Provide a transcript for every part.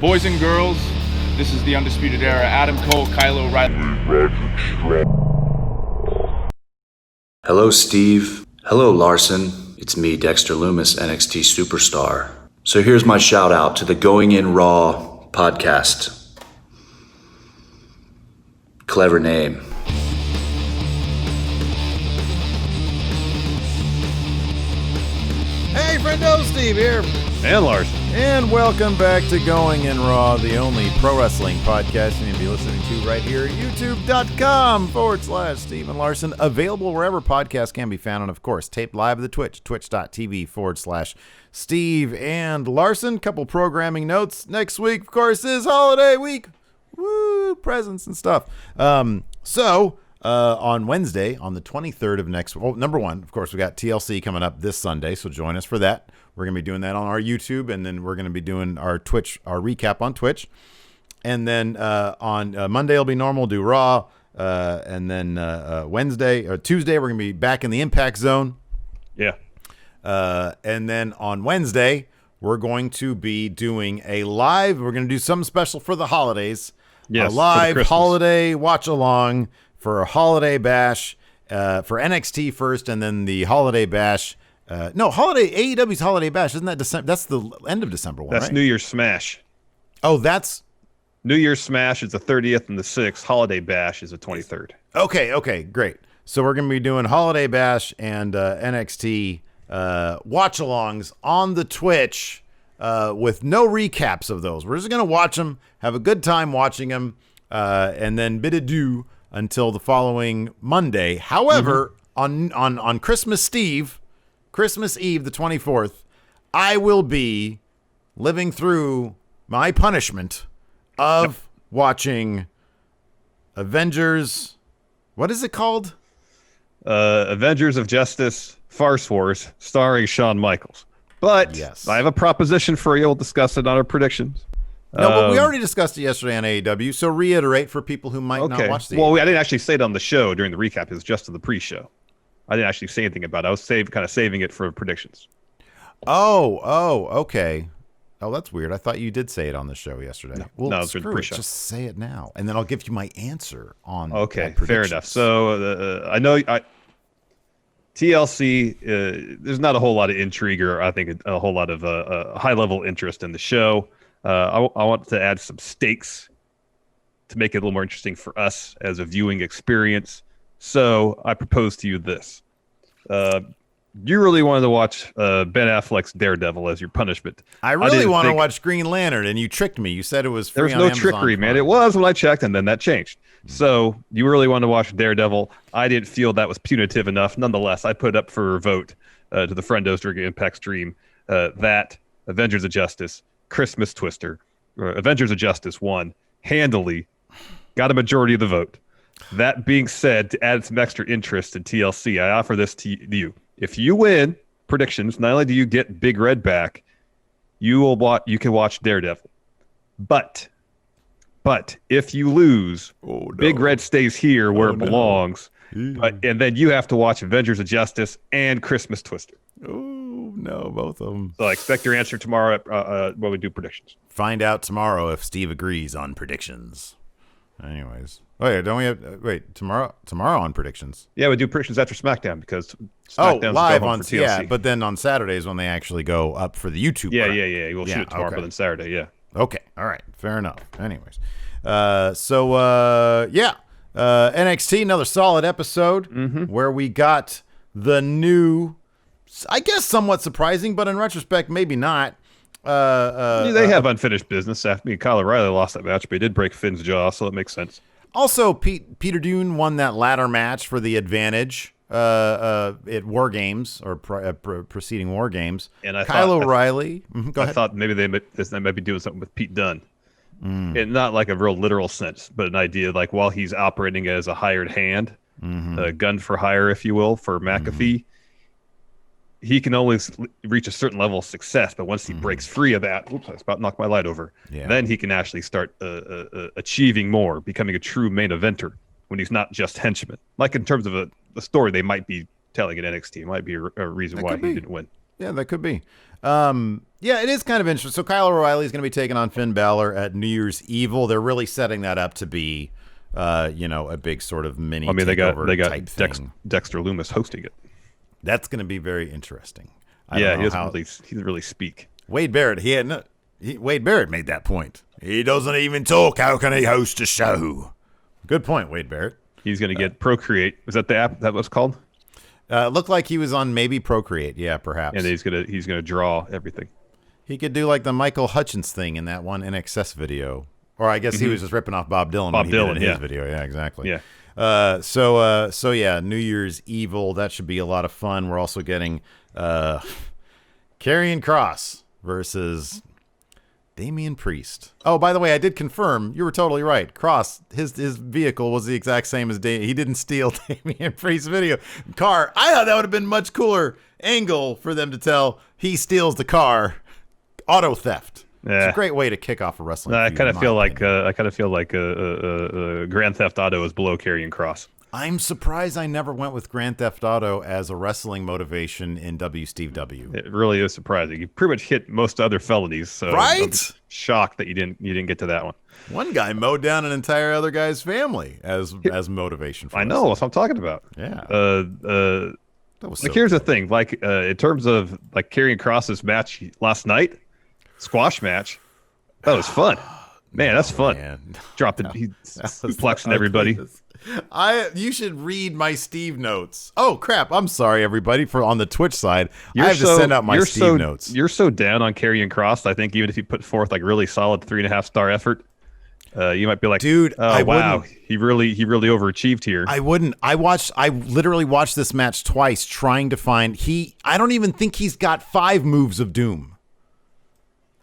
Boys and girls, this is the Undisputed Era. Adam Cole, Kyle O'Reilly. Hello, Steve. Hello, Larson. It's me, Dexter Loomis, NXT Superstar. So here's my shout out to the Going In Raw podcast. Clever name. Hey, Friendo, Steve here. And Larson. And welcome back to Going In Raw, the only pro wrestling podcast you can be listening to right here at youtube.com/Steve and Larson. Available wherever podcasts can be found. And, of course, taped live at the Twitch, twitch.tv/Steve and Larson. Couple programming notes. Next week, of course, is holiday week. Woo, presents and stuff. On Wednesday, on the 23rd of next, well, number one, of course, we got TLC coming up this Sunday, so join us for that. We're going to be doing that on our YouTube, and then we're going to be doing our Twitch, our recap on Twitch. And then on Monday, it'll be normal, we'll do Raw. And then Tuesday, we're going to be back in the Impact Zone. Yeah. And then on Wednesday, we're going to be doing a live, we're going to do something special for the holidays. Yes, a live for holiday watch along for a holiday bash for NXT first, and then the holiday bash. AEW's holiday bash, isn't that December? That's the end of December one. That's right? New Year's Smash. Oh, that's New Year's Smash is the 30th and the 6th. Holiday Bash is the 23rd. okay, great. So we're gonna be doing holiday bash and NXT watch-alongs on the Twitch with no recaps of those. We're just gonna watch them, have a good time watching them, and then bid adieu until the following Monday. However, on Christmas Eve, the 24th, I will be living through my punishment of watching Avengers. What is it called? Avengers of Justice Farce Wars, starring Shawn Michaels. But yes, I have a proposition for you. We'll discuss it on our predictions. No, but we already discussed it yesterday on AEW, so reiterate for people who might not watch the Well, I didn't actually say it on the show during the recap. It was just in the pre-show. I didn't actually say anything about it. I was kind of saving it for predictions. Oh, okay. Oh, that's weird. I thought you did say it on the show yesterday. Well, no, it's for the screw it. pre-show. Just say it now, and then I'll give you my answer on. Okay, fair enough. So I know TLC. There's not a whole lot of intrigue, or I think a whole lot of high-level interest in the show. I want to add some stakes to make it a little more interesting for us as a viewing experience. So I propose to you this. You really wanted to watch Ben Affleck's Daredevil as your punishment. I really want to watch Green Lantern, and you tricked me. You said it was free There's on no Amazon trickery, man. Prime. It was when I checked, and then that changed. So you really wanted to watch Daredevil. I didn't feel that was punitive enough. Nonetheless, I put up for a vote to the Friendos during Impact stream that Avengers of Justice, Christmas Twister, Avengers of Justice won handily, got a majority of the vote. That being said, to add some extra interest in TLC, I offer this to you. If you win predictions, not only do you get Big Red back, you can watch Daredevil. But if you lose, Big Red stays here where it belongs. And then you have to watch Avengers of Justice and Christmas Twister. Oh, no, both of them. So I expect your answer tomorrow when we do predictions. Find out tomorrow if Steve agrees on predictions. Anyways. Oh, yeah, don't we have... Wait, tomorrow on predictions? Yeah, we do predictions after SmackDown because SmackDown's live go home on... for TLC. Yeah, but then on Saturdays when they actually go up for the YouTube. Yeah. We'll shoot it tomorrow, but then Saturday, yeah. Okay, all right, fair enough. Anyways. NXT, another solid episode where we got the new... I guess somewhat surprising, but in retrospect, maybe not. They have unfinished business. After Kyle O'Reilly lost that match, but he did break Finn's jaw, so it makes sense. Also, Peter Dunne won that ladder match for the advantage at War Games or preceding War Games. And Kyle O'Reilly. Go ahead. I thought maybe they might be doing something with Pete Dunne. And not like a real literal sense, but an idea like while he's operating as a hired hand, a gun for hire, if you will, for McAfee, he can only reach a certain level of success. But once he breaks free of that, oops, I was about to knock my light over. Yeah. Then he can actually start achieving more, becoming a true main eventer when he's not just henchman. Like in terms of a story they might be telling at NXT, it might be a reason why he didn't win. Yeah, that could be. Yeah, it is kind of interesting. So Kyle O'Reilly is going to be taking on Finn Balor at New Year's Evil. They're really setting that up to be, a big sort of mini. I mean, they got type thing. Dexter Lumis hosting it. That's going to be very interesting. He doesn't really speak. Wade Barrett, Wade Barrett made that point. He doesn't even talk. How can he host a show? Good point, Wade Barrett. He's going to get Procreate. Was that the app that was called? Looked like he was on maybe Procreate. Yeah, perhaps. And he's gonna draw everything. He could do like the Michael Hutchins thing in that one NXS video, or I guess he was just ripping off Bob Dylan. Bob Dylan, in his video. Yeah, exactly. Yeah. So yeah, New Year's Evil. That should be a lot of fun. We're also getting Karrion Kross versus Damian Priest. Oh, by the way, I did confirm. You were totally right. Kross, his vehicle was the exact same as He didn't steal Damian Priest's car. I thought that would have been much cooler angle for them to tell he steals the car. Auto theft. Yeah. It's a great way to kick off a wrestling. I feud, kind of feel like Grand Theft Auto is below Karrion Kross. I'm surprised I never went with Grand Theft Auto as a wrestling motivation in Steve W. It really is surprising. You pretty much hit most other felonies, so right? I'm shocked that you didn't get to that one. One guy mowed down an entire other guy's family as motivation for I know, that's what I'm talking about. Yeah. That was here's the thing, in terms of like Karrion Kross's match last night, squash match, that was fun. Man, that's fun. Man. He's flexing everybody. You should read my Steve notes. Oh crap! I'm sorry, everybody, for on the Twitch side. I have to send out my Steve notes. You're so down on Karrion Kross. I think even if you put forth like really solid 3.5-star effort, you might be like, dude, wow, he really overachieved here. I wouldn't. I literally watched this match twice, trying to find. I don't even think he's got 5 moves of doom.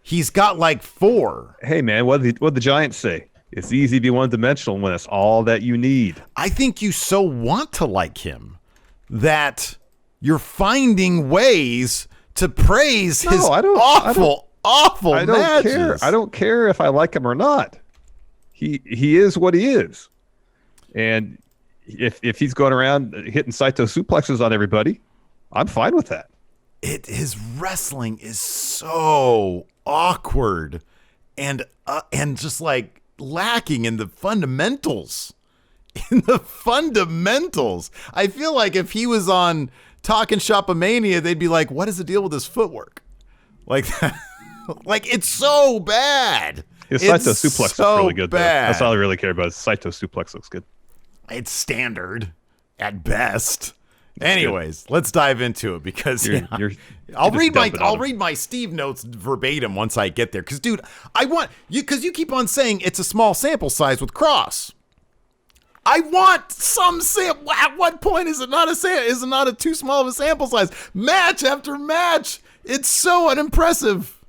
He's got like 4. Hey man, what did the Giants say? It's easy to be one-dimensional when it's all that you need. I think you so want to like him that you're finding ways to praise his awful matches. I don't care if I like him or not. He is what he is. And if he's going around hitting Saito suplexes on everybody, I'm fine with that. His wrestling is so awkward and just like lacking in the fundamentals. I feel like if he was on Talking Shopomania, they'd be like, what is the deal with his footwork? Like that. Like, it's so bad. His Saito suplex looks really good, though. That's all I really care about. Saito suplex looks good. It's standard at best. Anyways, let's dive into it because I'll read my Steve notes verbatim once I get there. Because, dude, I want you because you keep on saying it's a small sample size with Kross. I want some sample. At what point is it not a too small of a sample size? Match after match, it's so unimpressive.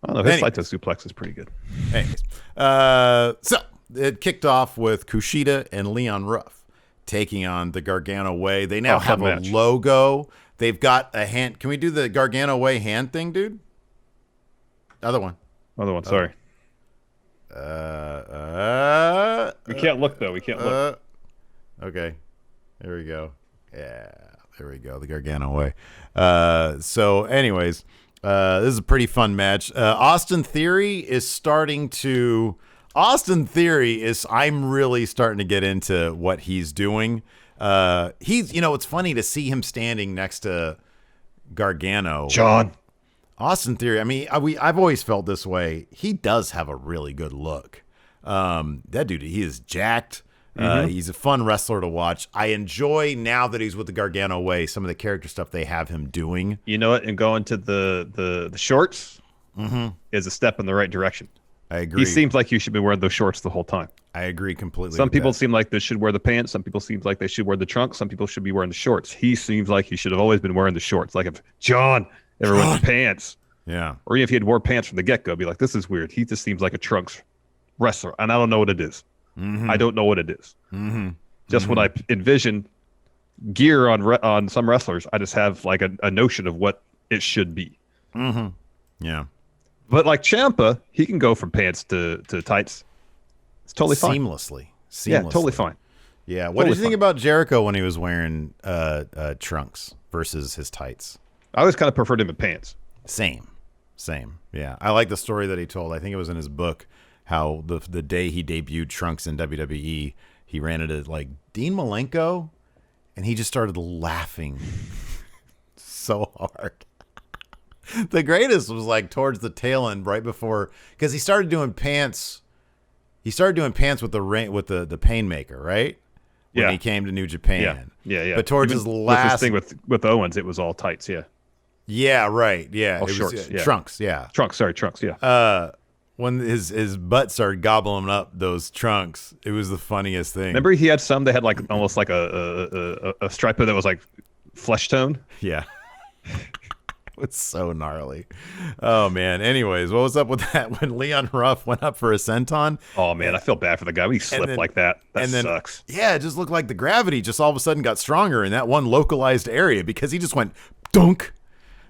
I don't know. His Saito suplex is pretty good. Anyways, so it kicked off with Kushida and Leon Ruff taking on the Gargano Way. They now have a logo. They've got a hand. Can we do the Gargano Way hand thing, dude? Other one. Sorry. We can't look, though. We can't look. Okay. There we go. Yeah. There we go. The Gargano Way. So anyways, this is a pretty fun match. Austin Theory is I'm really starting to get into what he's doing. It's funny to see him standing next to Gargano. John. Austin Theory, I mean, I've always felt this way. He does have a really good look. That dude, he is jacked. He's a fun wrestler to watch. I enjoy, now that he's with the Gargano Way, some of the character stuff they have him doing. You know what? And going to the shorts is a step in the right direction. I agree. He seems like you should be wearing those shorts the whole time. I agree completely. Some people seem like they should wear the pants. Some people seem like they should wear the trunks. Some people should be wearing the shorts. He seems like he should have always been wearing the shorts. Like if John ever went to pants. Yeah. Or if he had wore pants from the get-go, be like, this is weird. He just seems like a trunks wrestler. And I don't know what it is. I don't know what it is. Just when I envision gear on some wrestlers, I just have like a notion of what it should be. Yeah. But like Ciampa, he can go from pants to tights. It's totally fine. Seamlessly. Yeah, totally fine. Yeah. What did you think about Jericho when he was wearing trunks versus his tights? I always kind of preferred him in pants. Same. Yeah, I like the story that he told. I think it was in his book how the day he debuted Trunks in WWE, he ran into like Dean Malenko, and he just started laughing so hard. The greatest was like towards the tail end, right before, because he started doing pants. He started doing pants with the Painmaker, right? When he came to New Japan. Yeah. But towards his last thing with Owens, it was all tights. Yeah. Yeah, right. Yeah, it shorts. Was, Trunks. Yeah, Trunks. Yeah. When his butt started gobbling up those trunks, it was the funniest thing. Remember, he had some that had like almost like a striper that was like flesh tone. Yeah. It's so gnarly. Oh man. Anyways, what was up with that when Leon Ruff went up for a senton? Oh man, I feel bad for the guy. He slipped like that. That sucks. Yeah, it just looked like the gravity just all of a sudden got stronger in that one localized area because he just went dunk.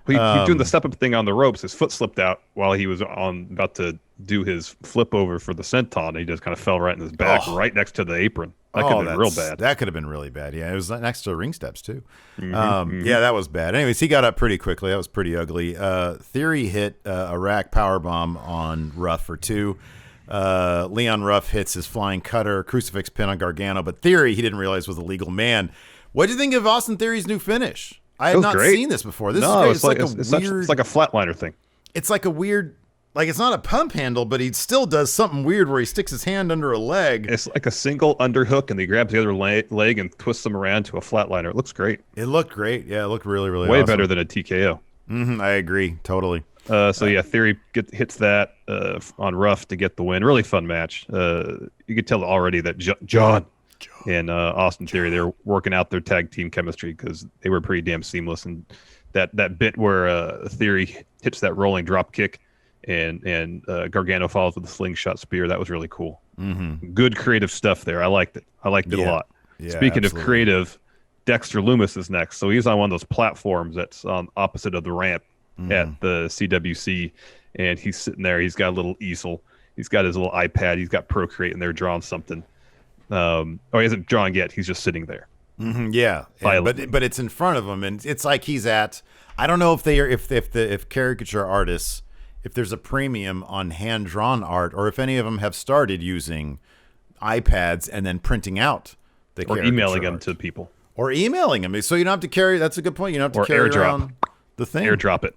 He was doing the step up thing on the ropes. His foot slipped out while he was about to do his flip over for the senton. He just kind of fell right in his back, right next to the apron. That could have been real bad. That could have been really bad. Yeah, it was next to ring steps too. Yeah, that was bad. Anyways, he got up pretty quickly. That was pretty ugly. Theory hit a rack powerbomb on Ruff for 2. Leon Ruff hits his flying cutter, crucifix pin on Gargano, but Theory he didn't realize was a legal man. What do you think of Austin Theory's new finish? I had not seen this before. This is great. It's like a flatliner thing. It's like a weird, like it's not a pump handle, but he still does something weird where he sticks his hand under a leg. It's like a single underhook, and he grabs the other leg and twists them around to a flatliner. It looks great. It looked great. Yeah, it looked really, really way awesome. better than a TKO. I agree, totally. Theory hits that on Ruff to get the win. Really fun match. You could tell already that John and Austin Theory, they're working out their tag team chemistry because they were pretty damn seamless. And that bit where Theory hits that rolling drop kick and Gargano follows with a slingshot spear, that was really cool. Good creative stuff there. I liked it. I liked it a lot. Yeah, Speaking of creative, Dexter Lumis is next. So he's on one of those platforms that's on opposite of the ramp at the CWC, and he's sitting there. He's got a little easel. He's got his little iPad. He's got Procreate, and they're drawing something. He hasn't drawn yet. He's just sitting there. Yeah, but it's in front of him, and it's like he's at. I don't know if they are if caricature artists, if there's a premium on hand drawn art, or if any of them have started using iPads and then printing out the or emailing them to people, or emailing them. So you don't have to carry. That's a good point. You don't have to carry around the thing. AirDrop it.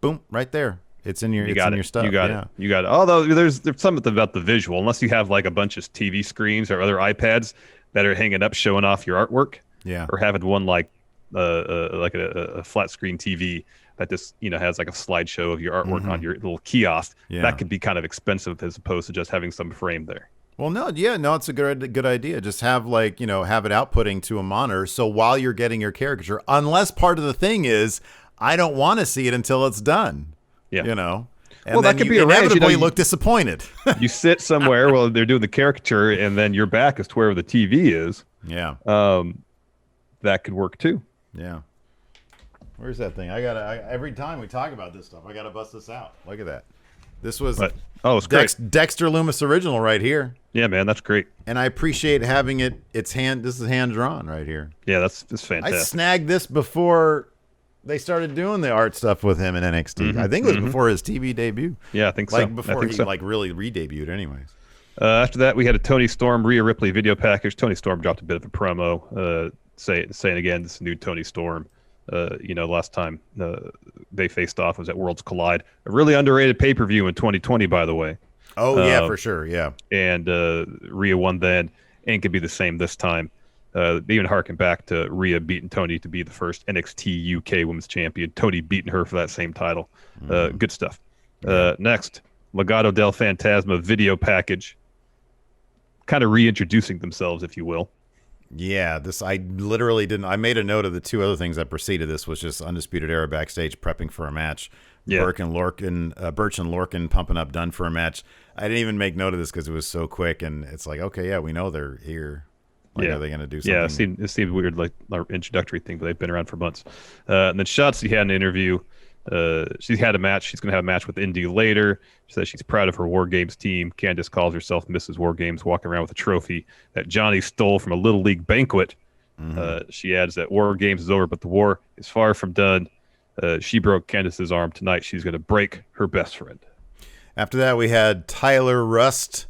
Boom, right there. It's in your your stuff. You got it. You got it. Although there's something about the visual, unless you have like a bunch of TV screens or other iPads that are hanging up showing off your artwork. Yeah. Or having one like a flat screen TV that just has like a slideshow of your artwork on your little kiosk. Yeah. That could be kind of expensive as opposed to just having some frame there. Well, it's a good idea. Just have have it outputting to a monitor. So while you're getting your caricature, unless part of the thing is I don't want to see it until it's done. Yeah. And well, that could be inevitably look disappointed. You sit somewhere while they're doing the caricature, and then your back is to where the TV is. Yeah. That could work too. Yeah. Where's that thing? Every time we talk about this stuff, I gotta bust this out. Look at that. This was it's great. Dexter Lumis original right here. Yeah, man, that's great. And I appreciate having it. This is hand drawn right here. Yeah, that's fantastic. I snagged this before they started doing the art stuff with him in NXT. I think it was before his TV debut. Yeah, I think so. Before he really re-debuted anyways. After that, we had a Toni Storm, Rhea Ripley video package. Toni Storm dropped a bit of a promo saying again, this is new Toni Storm. Last time they faced off was at Worlds Collide. A really underrated pay-per-view in 2020, by the way. Oh, yeah, for sure, yeah. And Rhea won then. Ain't gonna be the same this time. They even harken back to Rhea beating Toni to be the first NXT UK Women's Champion. Toni beating her for that same title. Good stuff. Next, Legado del Fantasma video package. Kind of reintroducing themselves, if you will. Yeah, I literally didn't. I made a note of the two other things that preceded this, was just Undisputed Era backstage prepping for a match. Yeah. Birch and Lorcan pumping up Dunne for a match. I didn't even make note of this because it was so quick, and it's like, okay, yeah, we know they're here. Are they going to do something? Yeah, it seemed weird, like our introductory thing, but they've been around for months. And then Shotzi had an interview. She had a match. She's going to have a match with Indy later. She says she's proud of her War Games team. Candice calls herself Mrs. War Games, walking around with a trophy that Johnny stole from a Little League banquet. She adds that War Games is over, but the war is far from done. She broke Candice's arm. Tonight she's going to break her best friend. After that, we had Tyler Rust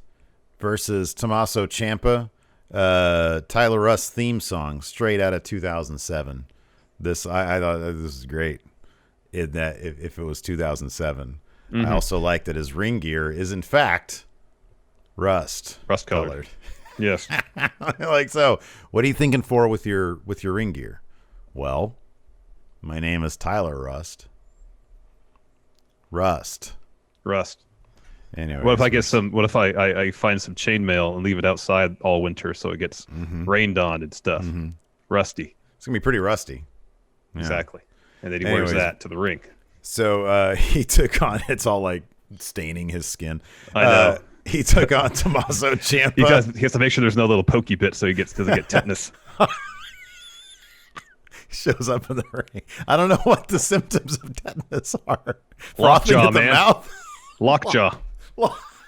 versus Tommaso Ciampa. Tyler Rust theme song, straight out of 2007. I thought this was great. If it was 2007, I also like that his ring gear is in fact rust colored. Yes. Like, so what are you thinking for with your ring gear? Well, my name is Tyler Rust. Anyway, what if I get some? What if I find some chainmail and leave it outside all winter so it gets rained on and stuff? Rusty. It's gonna be pretty rusty. Yeah. Exactly. And then he wears that to the ring. So he took on. It's all like staining his skin. I know. He took on Tommaso Ciampa. He has to make sure there's no little pokey bit so he doesn't get tetanus. Shows up in the ring. I don't know what the symptoms of tetanus are. Lockjaw, man. Mouth? Lockjaw.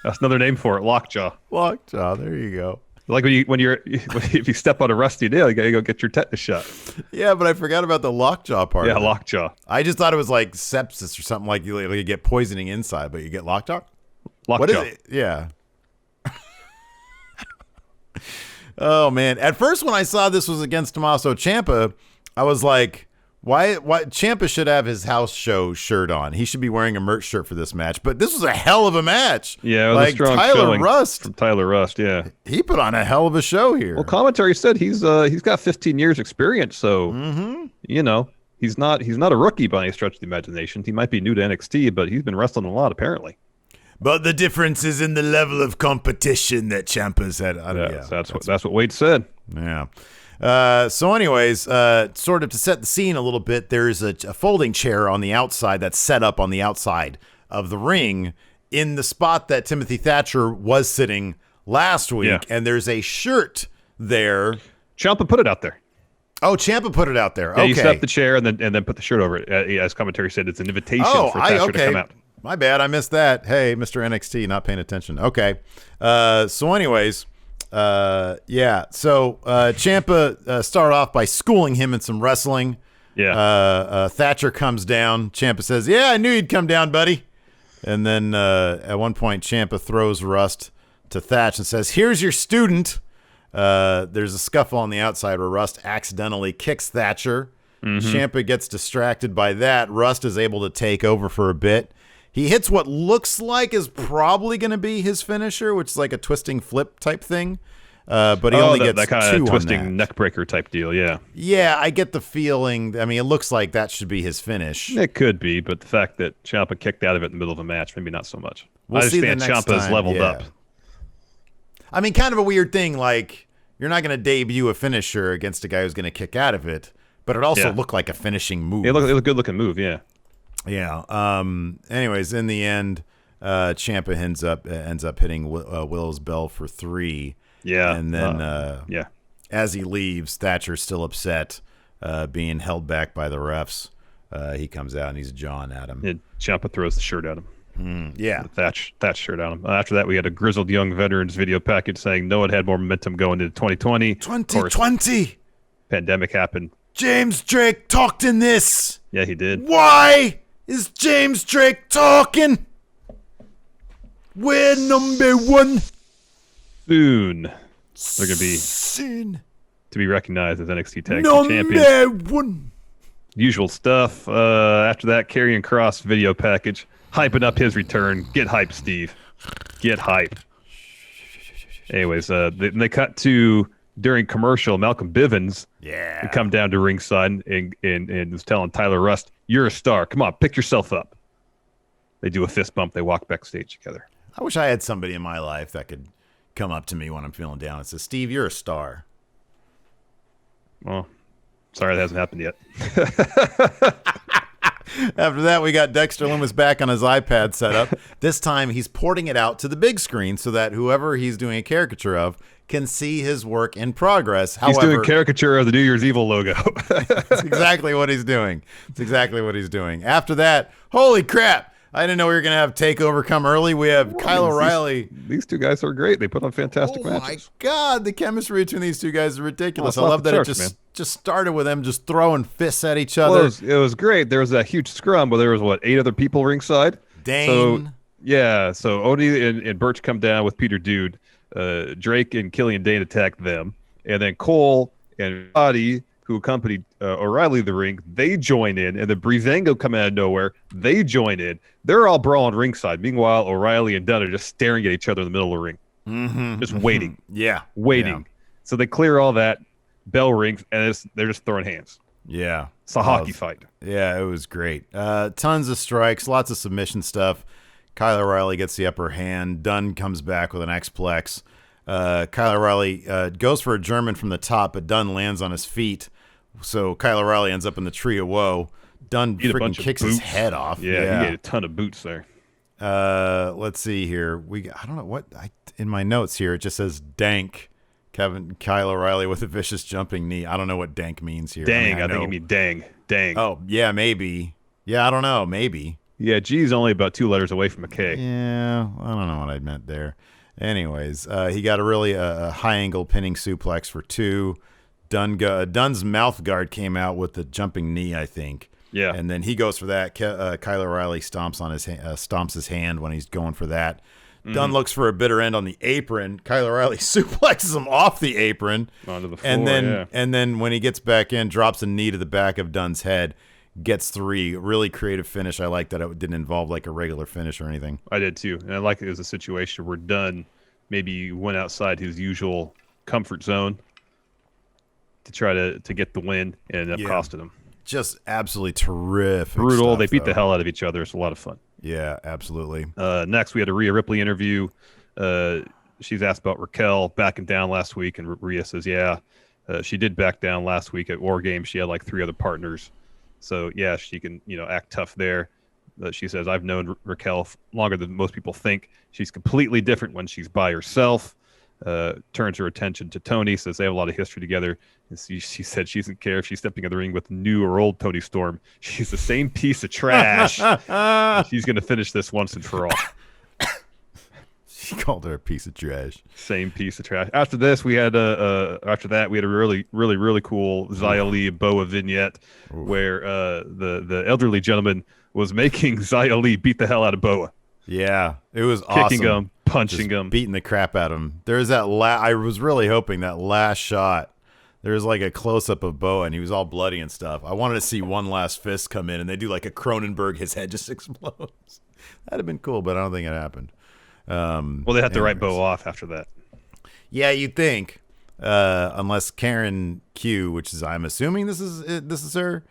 That's another name for it. Lockjaw. Lockjaw. There you go. Like if you step on a rusty nail, you gotta go get your tetanus shot. Yeah, but I forgot about the lockjaw part. Yeah, lockjaw. I just thought it was like sepsis or something, like you get poisoning inside, but you get lockjaw. Lockjaw. What is it? Yeah. Oh man! At first, when I saw this was against Tommaso Ciampa, I was like, Why Ciampa should have his house show shirt on. He should be wearing a merch shirt for this match. But this was a hell of a match. Yeah, it was like a strong Tyler Rust. From Tyler Rust, yeah. He put on a hell of a show here. Well, commentary said he's got 15 years experience, so you know, he's not a rookie by any stretch of the imagination. He might be new to NXT, but he's been wrestling a lot apparently. But the difference is in the level of competition that Ciampa's had. That's what Wade said. Yeah. So anyways, sort of to set the scene a little bit, there's a folding chair on the outside that's set up on the outside of the ring in the spot that Timothy Thatcher was sitting last week. Yeah. And there's a shirt there. Ciampa put it out there. Oh, Ciampa put it out there. Yeah, okay. He set up the chair and then put the shirt over it. As commentary said, it's an invitation for Thatcher to come out. My bad. I missed that. Hey, Mr. NXT, not paying attention. Okay. So anyways, yeah. So Ciampa started off by schooling him in some wrestling. Yeah. Thatcher comes down. Ciampa says, "Yeah, I knew you'd come down, buddy." And then at one point, Ciampa throws Rust to Thatch and says, "Here's your student." There's a scuffle on the outside where Rust accidentally kicks Thatcher. Ciampa gets distracted by that. Rust is able to take over for a bit. He hits what looks like is probably going to be his finisher, which is like a twisting flip type thing. But he only gets that kind two of twisting on neck breaker type deal. Yeah. Yeah, I get the feeling. I mean, it looks like that should be his finish. It could be, but the fact that Ciampa kicked out of it in the middle of a match, maybe not so much. We'll I see understand the next Ciampa's time. leveled Yeah. up. I mean, kind of a weird thing. Like, you're not going to debut a finisher against a guy who's going to kick out of it, but it also looked like a finishing move. It was a good looking move. Yeah. Yeah. Anyways, in the end, Ciampa ends up hitting Willow's bell for 3. Yeah. And then as he leaves, Thatcher's still upset, being held back by the refs. He comes out and he's jawing at him. And Ciampa throws the shirt at him. Yeah. The Thatch shirt at him. After that, we had a grizzled young veterans video package saying no one had more momentum going into 2020. 2020. Pandemic happened. James Drake talked in this. Yeah, he did. Why is James Drake talking? We're number 1. Soon, they're going to be to be recognized as NXT Tag Team Champions. Number 1. Usual stuff. After that, Karrion Kross video package, hyping up his return. Get hype, Steve. Get hype. Anyways, they cut to during commercial. Malcolm Bivens would come down to ringside and was telling Tyler Rust, "You're a star. Come on, pick yourself up." They do a fist bump. They walk backstage together. I wish I had somebody in my life that could come up to me when I'm feeling down and say, "Steve, you're a star." Well, sorry that hasn't happened yet. After that, we got Dexter Lumis back on his iPad setup. This time, he's porting it out to the big screen so that whoever he's doing a caricature of can see his work in progress. He's doing a caricature of the New Year's Evil logo. That's exactly what he's doing. It's exactly what he's doing. After that, holy crap, I didn't know we were gonna have Takeover come early. We have Kyle O'Reilly. These two guys are great. They put on fantastic Oh my matches. God, the chemistry between these two guys is ridiculous. Oh, I love that it man. just started with them just throwing fists at each Well, other. it was great. There was that huge scrum where there was 8 other people ringside. Dane. So Oni and Birch come down with Peter Dude. Drake and Killian Dane attack them, and then Cole and Roddy, who accompanied O'Reilly to the ring, they join in, and the Breezango come out of nowhere. They join in. They're all brawling ringside. Meanwhile, O'Reilly and Dunne are just staring at each other in the middle of the ring, just waiting. Yeah, waiting. Yeah. So they clear all that. Bell rings, and they're just throwing hands. Yeah, It's a hockey fight. Yeah, it was great. Tons of strikes, lots of submission stuff. Kyle O'Reilly gets the upper hand. Dunne comes back with an X-Plex. Kyle O'Reilly goes for a German from the top, but Dunne lands on his feet. So Kyle O'Reilly ends up in the tree of woe. Dunne freaking kicks his head off. Yeah, he ate a ton of boots there. Let's see here. I don't know what in my notes here. It just says dank. Kyle O'Reilly with a vicious jumping knee. I don't know what dank means here. Dang, I think you mean dang. Oh yeah, maybe. Yeah, I don't know. Maybe. Yeah, G's only about 2 letters away from a K. Yeah, I don't know what I meant there. Anyways, he got a really high angle pinning suplex for 2. Dunne's mouth guard came out with the jumping knee, I think. Yeah, and then he goes for that. Kyle O'Reilly stomps his hand when he's going for that. Dunne looks for a bitter end on the apron. Kyle O'Reilly suplexes him off the apron onto the floor. And then when he gets back in, drops a knee to the back of Dunne's head. Gets 3. Really creative finish. I like that it didn't involve like a regular finish or anything. I did too, and I like it as a situation where Dunne maybe went outside his usual comfort zone to try to get the win, and ended up costing him. Just absolutely terrific. Brutal. Stuff, they beat the hell out of each other. It's a lot of fun. Yeah, absolutely. Next, we had a Rhea Ripley interview. She's asked about Raquel backing down last week, and Rhea says, yeah, she did back down last week at War Games. She had like 3 other partners. So, yeah, she can, act tough there. She says, I've known Raquel longer than most people think. She's completely different when she's by herself. Turns her attention to Toni, says they have a lot of history together. And she said she doesn't care if she's stepping in the ring with new or old Toni Storm. She's the same piece of trash. She's going to finish this once and for all. She called her a piece of trash. Same piece of trash. After this, we had a really cool Xia Li Boa vignette where the elderly gentleman was making Xia Li beat the hell out of Boa. Yeah, it was awesome. Kicking him, punching him, beating the crap out of him. There's that I was really hoping that last shot. There was like a close up of Boa, and he was all bloody and stuff. I wanted to see one last fist come in, and they do like a Cronenberg. His head just explodes. That'd have been cool, but I don't think it happened. Well, they had to write Boa off after that. Yeah, you'd think, unless Karen Q, which is I'm assuming this is her,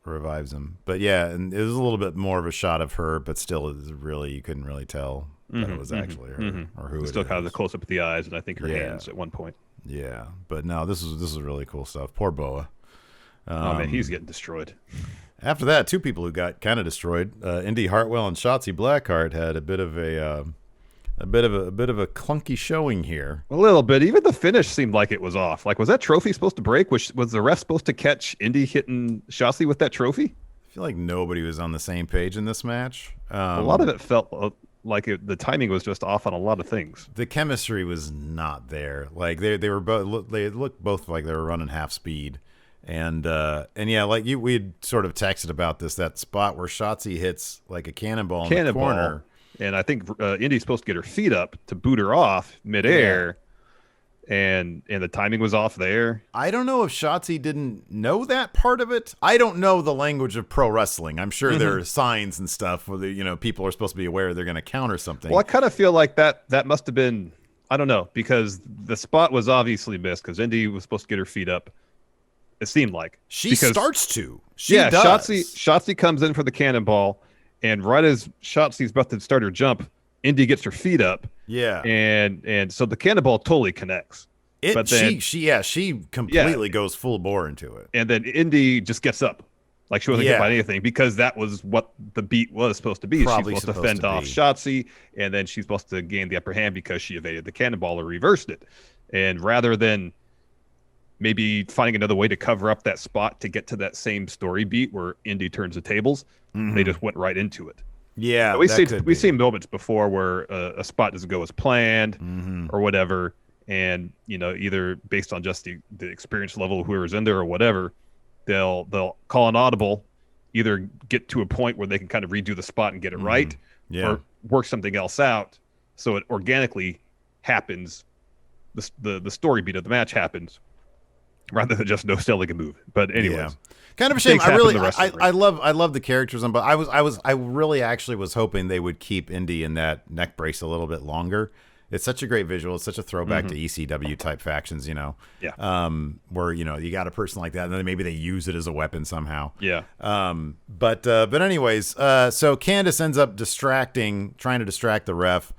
revives him. But yeah, and it was a little bit more of a shot of her, but still, it was really you couldn't really tell that it was actually her or who. Still kind of the close up of the eyes, and I think her hands at one point. Yeah, but no, this is really cool stuff. Poor Boa. Oh man, he's getting destroyed. After that, 2 people who got kind of destroyed, Indy Hartwell and Shotzi Blackheart had a bit of a clunky showing here. A little bit. Even the finish seemed like it was off. Like, was that trophy supposed to break? Was the ref supposed to catch Indy hitting Shotzi with that trophy? I feel like nobody was on the same page in this match. A lot of it felt like the timing was just off on a lot of things. The chemistry was not there. Like they were both. They looked both like they were running half speed. And yeah, like we had sort of texted about that spot where Shotzi hits like a cannonball in the corner. And I think Indy's supposed to get her feet up to boot her off midair. And the timing was off there. I don't know if Shotzi didn't know that part of it. I don't know the language of pro wrestling. I'm sure there are signs and stuff where people are supposed to be aware they're going to counter something. Well, I kind of feel like that must have been, I don't know, because the spot was obviously missed because Indy was supposed to get her feet up. It seemed like she starts to. She does. Shotzi comes in for the cannonball, and right as Shotzi's about to start her jump, Indy gets her feet up. Yeah, and so the cannonball totally connects. She completely goes full bore into it. And then Indy just gets up, like she wasn't hit by anything, because that was what the beat was supposed to be. Probably she's supposed to fend off Shotzi, and then she's supposed to gain the upper hand because she evaded the cannonball or reversed it. And rather than maybe finding another way to cover up that spot to get to that same story beat where Indy turns the tables. They just went right into it. Yeah, we've seen moments before where a spot doesn't go as planned or whatever, and either based on just the experience level of whoever's in there or whatever, they'll call an audible, either get to a point where they can kind of redo the spot and get it right, or work something else out so it organically happens. The story beat of the match happens rather than just no selling a move. But anyways. Kind of a shame. I love the characters, but I really actually was hoping they would keep Indy in that neck brace a little bit longer. It's such a great visual. It's such a throwback to ECW type factions, where you got a person like that, and then maybe they use it as a weapon somehow. Yeah. But anyways, so Candice ends up trying to distract the ref.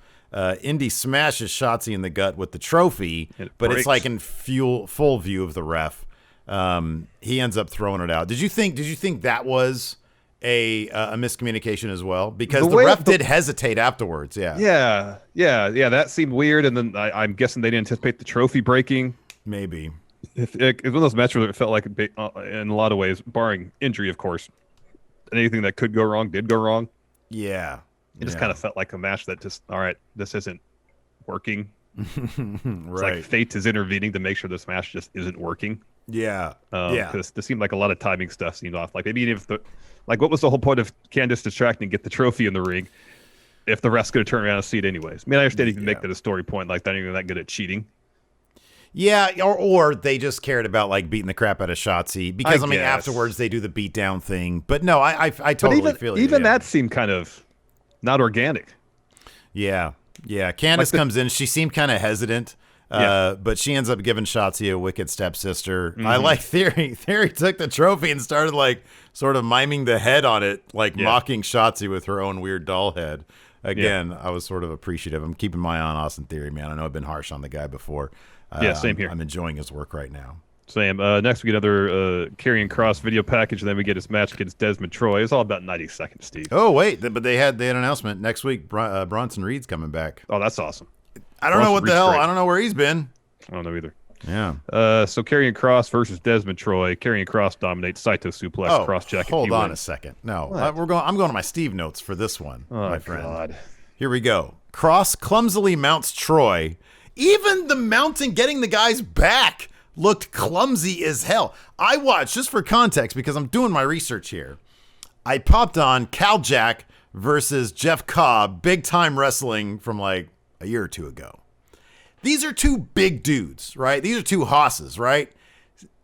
Indy smashes Shotzi in the gut with the trophy, but it's like in full view of the ref. He ends up throwing it out. Did you think that was a miscommunication as well? Because the ref did hesitate afterwards. Yeah. That seemed weird. And then I'm guessing they didn't anticipate the trophy breaking. Maybe. It's one of those matches where it felt like, in a lot of ways, barring injury, of course, anything that could go wrong did go wrong. Yeah. It just kind of felt like a match that just, all right, this isn't working. It's like fate is intervening to make sure this match just isn't working. Yeah. Because this seemed like a lot of timing stuff seemed off. Like maybe what was the whole point of Candice distracting and get the trophy in the ring if the ref's going to turn around and see it anyways? I mean, I understand you can make that a story point, like they're not even that good at cheating. Yeah, or they just cared about like beating the crap out of Shotzi because I mean afterwards they do the beat down thing. But no, I totally feel it. Even that seemed kind of not organic. Yeah. Candice comes in. She seemed kind of hesitant. But she ends up giving Shotzi a wicked stepsister. I like Theory. Theory took the trophy and started like sort of miming the head on it, like mocking Shotzi with her own weird doll head. Again, I was sort of appreciative. I'm keeping my eye on Austin Theory, man. I know I've been harsh on the guy before. Same here. I'm enjoying his work right now. Same. Next we get another Karrion Kross video package, and then we get his match against Desmond Troy. It's all about 90 seconds, Steve. Oh wait, but they had an announcement next week. Bronson Reed's coming back. Oh, that's awesome. I don't know what the hell. I don't know where he's been. I don't know either. Yeah. So Karrion Kross versus Desmond Troy. Karrion Kross dominates Saito suplex, cross jacket. Hold on a second. No, I'm going to my Steve notes for this one, my friend. God. Here we go. Kross clumsily mounts Troy. Even the mounting, getting the guys back, looked clumsy as hell. I watched, just for context, because I'm doing my research here. I popped on Cal Jack versus Jeff Cobb, big time wrestling from like a year or two ago. These are two big dudes, right? These are two hosses, right?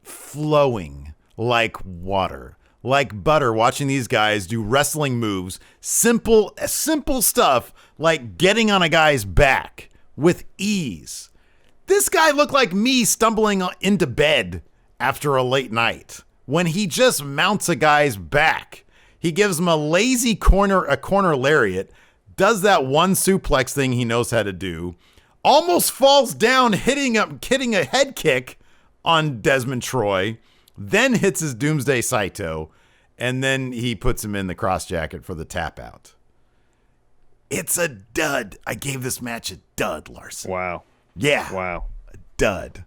Flowing like water, like butter, watching these guys do wrestling moves. Simple stuff like getting on a guy's back with ease. This guy looked like me stumbling into bed after a late night when he just mounts a guy's back. He gives him a lazy corner lariat, does that one suplex thing he knows how to do, almost falls down, hitting a head kick on Desmond Troy, then hits his Doomsday Saito, and then he puts him in the cross jacket for the tap out. It's a dud. I gave this match a dud, Larson. Wow. Yeah. Wow. A dud.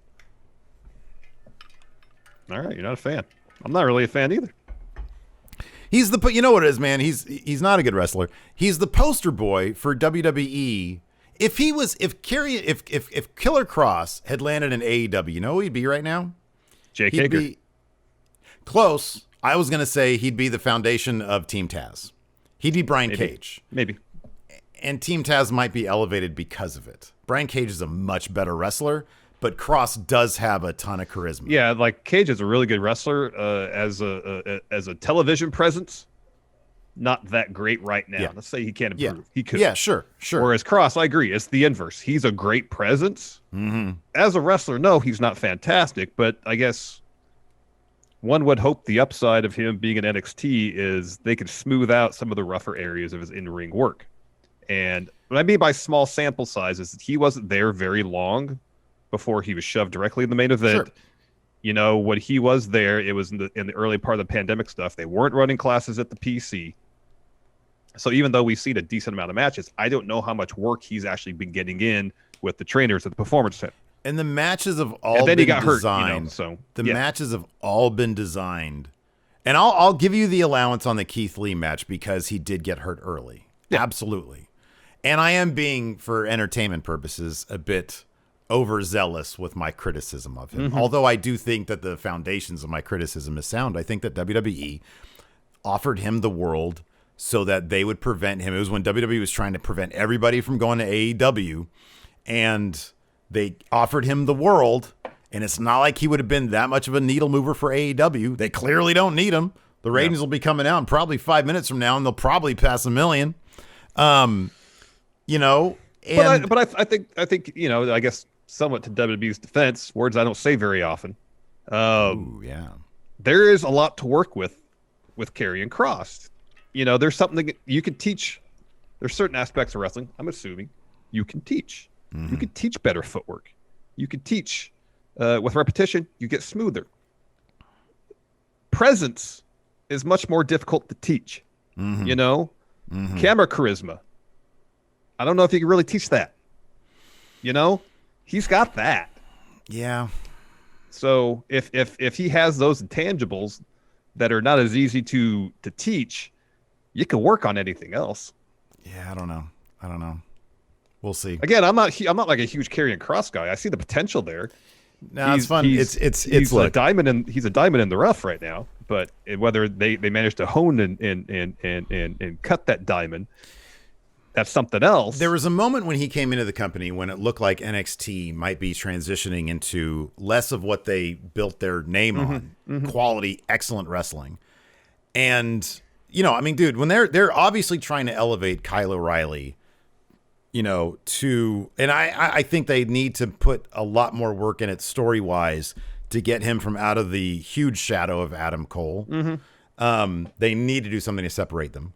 All right, you're not a fan. I'm not really a fan either. He's you know what it is, man. He's not a good wrestler. He's the poster boy for WWE. If Killer Kross had landed in AEW, you know who he'd be right now? Jake Hager. Close. I was gonna say he'd be the foundation of Team Taz. He'd be Brian Cage. Maybe. And Team Taz might be elevated because of it. Brian Cage is a much better wrestler, but Kross does have a ton of charisma. Yeah, like Cage is a really good wrestler as a television presence. Not that great right now. Yeah. Let's say he can't improve. Yeah. He could. Yeah, sure. Whereas Kross, I agree, it's the inverse. He's a great presence. Mm-hmm. As a wrestler, no, he's not fantastic, but I guess one would hope the upside of him being in NXT is they could smooth out some of the rougher areas of his in-ring work. And what I mean by small sample size is that he wasn't there very long before he was shoved directly in the main event. Sure. You know, when he was there, it was in the early part of the pandemic stuff. They weren't running classes at the PC. So even though we've seen a decent amount of matches, I don't know how much work he's actually been getting in with the trainers at the Performance Center. And the matches have all and then been he got designed. hurt, you know, so the yeah. matches have all been designed. And I'll give you the allowance on the Keith Lee match because he did get hurt early. Yeah. Absolutely. And I am being, for entertainment purposes, a bit overzealous with my criticism of him. Although I do think that the foundations of my criticism is sound. I think that WWE offered him the world so that they would prevent him. It was when WWE was trying to prevent everybody from going to AEW, and they offered him the world, and it's not like he would have been that much of a needle mover for AEW. They clearly don't need him. The ratings will be coming out in probably 5 minutes from now, and they'll probably pass 1 million. You know, and but I think you know, I guess somewhat to WWE's defense, words I don't say very often. ooh, yeah. There is a lot to work with Karrion Kross. You know, there's something that you can teach. There's certain aspects of wrestling, I'm assuming, you can teach. You can teach better footwork. You can teach with repetition, you get smoother. Presence is much more difficult to teach. You know, camera charisma. I don't know if you can really teach that. You know, he's got that. Yeah. So if he has those intangibles that are not as easy to teach, you can work on anything else. Yeah, I don't know. We'll see. Again, I'm not like a huge Karrion Kross guy. I see the potential there. No, it's fun. He's look, a diamond in the rough right now. But whether they manage to hone and cut that diamond, that's something else. there was a moment when he came into the company when it looked like NXT might be transitioning into less of what they built their name on, quality, excellent wrestling. And, you know, I mean, dude, when they're obviously trying to elevate Kyle O'Reilly, you know, and I think they need to put a lot more work in it story-wise to get him from out of the huge shadow of Adam Cole. They need to do something to separate them.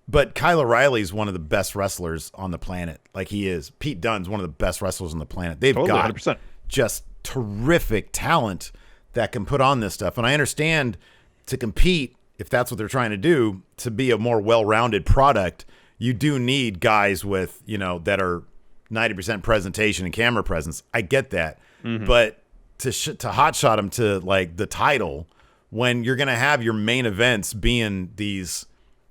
But Kyle O'Reilly is one of the best wrestlers on the planet. Like he is. Pete Dunne's one of the best wrestlers on the planet. They've Totally, got 100%. just terrific talent that can put on this stuff. And I understand to compete, if that's what they're trying to do, to be a more well-rounded product, you do need guys with, you know, that are 90% presentation and camera presence. I get that. But to hotshot them to like the title when you're going to have your main events being these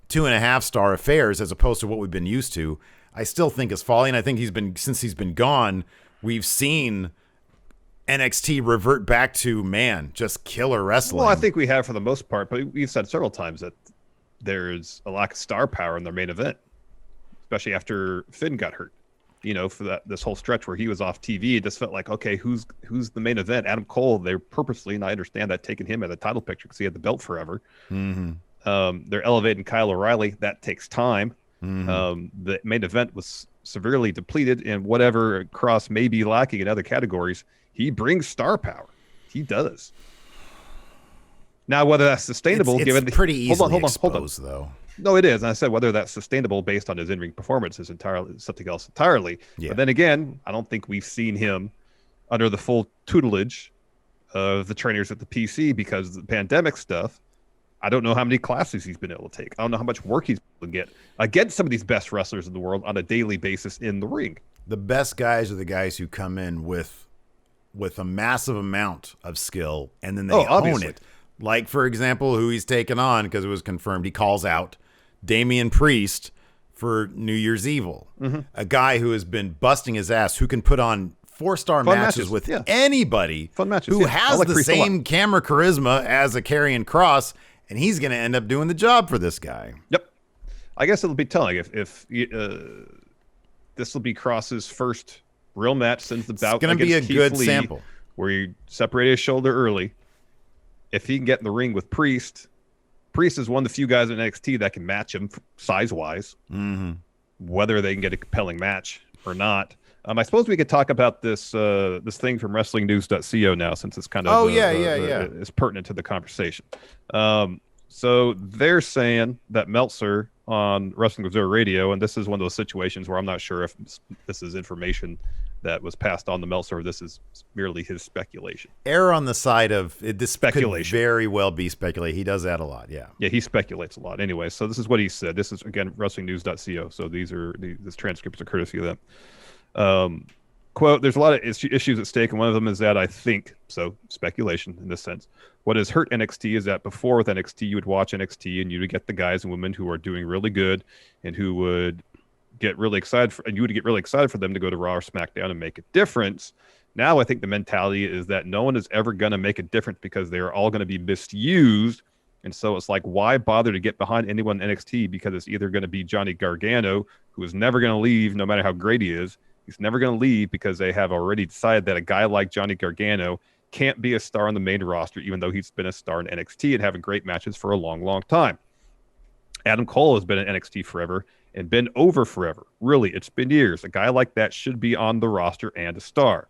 2.5-star affairs as opposed to what we've been used to, I still think is falling. I think since he's been gone, we've seen NXT revert back to, man, just killer wrestling. Well, I think we have for the most part, but we've said several times that there's a lack of star power in their main event, especially after Finn got hurt. You know, for this whole stretch where he was off TV, it just felt like, okay, who's the main event? Adam Cole. They're purposely, and I understand that, taking him at the title picture because he had the belt forever. They're elevating Kyle O'Reilly. That takes time. The main event was severely depleted, and whatever Kross may be lacking in other categories, he brings star power. He does. Now, whether that's sustainable, given the pretty easily hold on, exposed, though. No, it is. And I said whether that's sustainable based on his in-ring performance is entirely something else entirely. Yeah. But then again, I don't think we've seen him under the full tutelage of the trainers at the PC because of the pandemic stuff. I don't know how many classes he's been able to take. I don't know how much work he's able to get against some of these best wrestlers in the world on a daily basis in the ring. The best guys are the guys who come in with a massive amount of skill and then they own obviously. it. Like, for example, who he's taken on because it was confirmed. He calls out Damian Priest for New Year's Evil, a guy who has been busting his ass, who can put on 4-star matches with anybody, Fun matches, who I has like the Priest a lot. same camera charisma as a Karrion Kross, and he's going to end up doing the job for this guy. Yep. I guess it'll be telling if this will be Kross's first real match since the bout. It's going to be a Keith good Lee, sample. where he separated his shoulder early. If he can get in the ring with Priest is one of the few guys in NXT that can match him size-wise. Whether they can get a compelling match or not. I suppose we could talk about this thing from WrestlingNews.co now, since it's kind of is pertinent to the conversation. So they're saying that Meltzer on Wrestling Observer Radio, and this is one of those situations where I'm not sure if this is information that was passed on to Meltzer or this is merely his speculation. Err on the side of this Speculation. could very well be speculation. He does that a lot, yeah. Yeah, he speculates a lot. Anyway, so this is what he said. This is, again, WrestlingNews.co. So this transcripts are courtesy of them. Quote, there's a lot of issues at stake, and one of them is that I think, so speculation in this sense, what has hurt NXT is that before with NXT, you would watch NXT and you would get the guys and women who are doing really good and who would get really excited, and you would get really excited for them to go to Raw or SmackDown and make a difference. Now I think the mentality is that no one is ever going to make a difference because they are all going to be misused. And so it's like, why bother to get behind anyone in NXT? Because it's either going to be Johnny Gargano, who is never going to leave no matter how great he is. He's never going to leave because they have already decided that a guy like Johnny Gargano can't be a star on the main roster, even though he's been a star in NXT and having great matches for a long, long time. Adam Cole has been in NXT forever and been over forever. Really, it's been years. A guy like that should be on the roster and a star.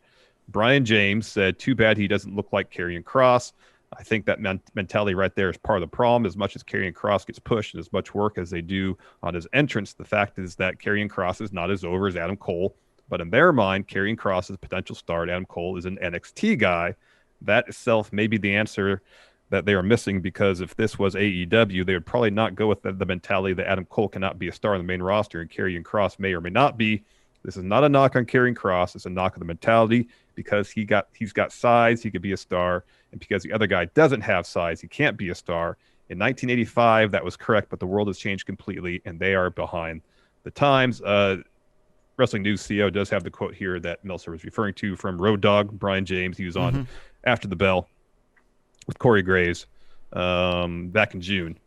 Brian James said, too bad he doesn't look like Karrion Kross. I think that mentality right there is part of the problem. As much as Karrion Kross gets pushed and as much work as they do on his entrance, the fact is that Karrion Kross is not as over as Adam Cole. But in their mind, Karrion Kross is a potential star. Adam Cole is an NXT guy. That itself may be the answer that they are missing, because if this was AEW, they would probably not go with the mentality that Adam Cole cannot be a star on the main roster and Karrion Kross may or may not be. This is not a knock on Karrion Kross. It's a knock on the mentality, because he's got size, he could be a star, and because the other guy doesn't have size, he can't be a star. In 1985, that was correct, but the world has changed completely, and they are behind the times. Wrestling News CO does have the quote here that Meltzer was referring to from Road Dogg, Brian James. He was on After the Bell with Corey Graves back in June.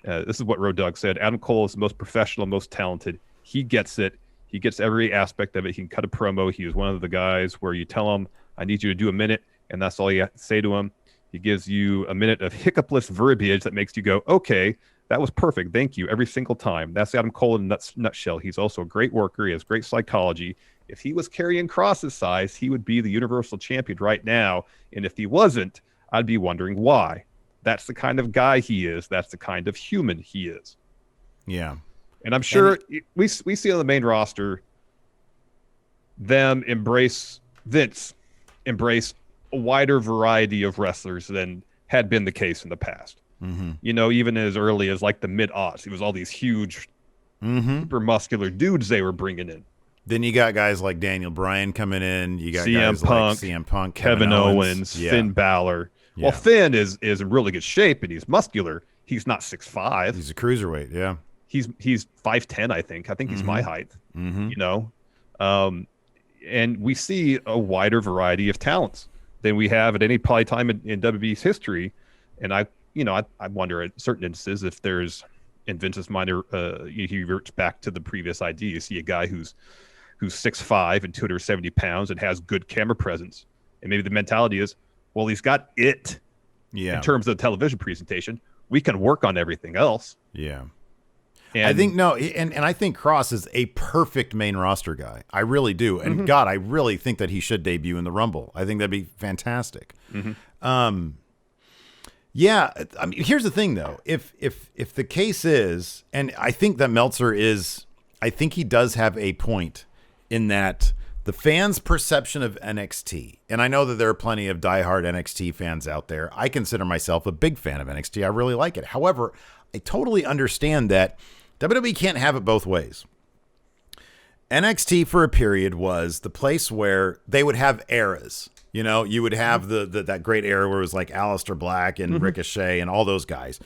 This is what Road Dogg said. Adam Cole is the most professional, most talented. He gets it. He gets every aspect of it. He can cut a promo. He is one of the guys where you tell him, I need you to do a minute, and that's all you have to say to him. He gives you a minute of hiccupless verbiage that makes you go, okay, that was perfect. Thank you. Every single time. That's Adam Cole in a nutshell. He's also a great worker. He has great psychology. If he was Karrion Kross's size, he would be the Universal Champion right now. And if he wasn't, I'd be wondering why. That's the kind of guy he is. That's the kind of human he is. Yeah. And I'm sure we see on the main roster them embrace a wider variety of wrestlers than had been the case in the past. Mm-hmm. You know, even as early as like the mid-aughts, it was all these huge, super muscular dudes they were bringing in. Then you got guys like Daniel Bryan coming in. You got CM guys Punk, like CM Punk, Kevin Owens, Finn Balor. Yeah. Well, Finn is in really good shape and he's muscular. He's not 6'5". He's a cruiserweight, yeah. He's 5'10", I think. I think he's my height. Mm-hmm. You know, and we see a wider variety of talents than we have at any probably time in WWE's history. And I wonder at certain instances if there's, in Vince's mind, he reverts back to the previous idea. You see a guy who's 6'5" and 270 pounds and has good camera presence, and maybe the mentality is, well, he's got it. Yeah. In terms of the television presentation, we can work on everything else. Yeah. And I think I think Kross is a perfect main roster guy. I really do. And God, I really think that he should debut in the Rumble. I think that'd be fantastic. Mm-hmm. Yeah, I mean, here's the thing though. If the case is, and I think that Meltzer is, I think he does have a point in that the fans' perception of NXT, and I know that there are plenty of diehard NXT fans out there. I consider myself a big fan of NXT. I really like it. However, I totally understand that WWE can't have it both ways. NXT for a period was the place where they would have eras. You know, you would have that great era where it was like Aleister Black and Ricochet and all those guys.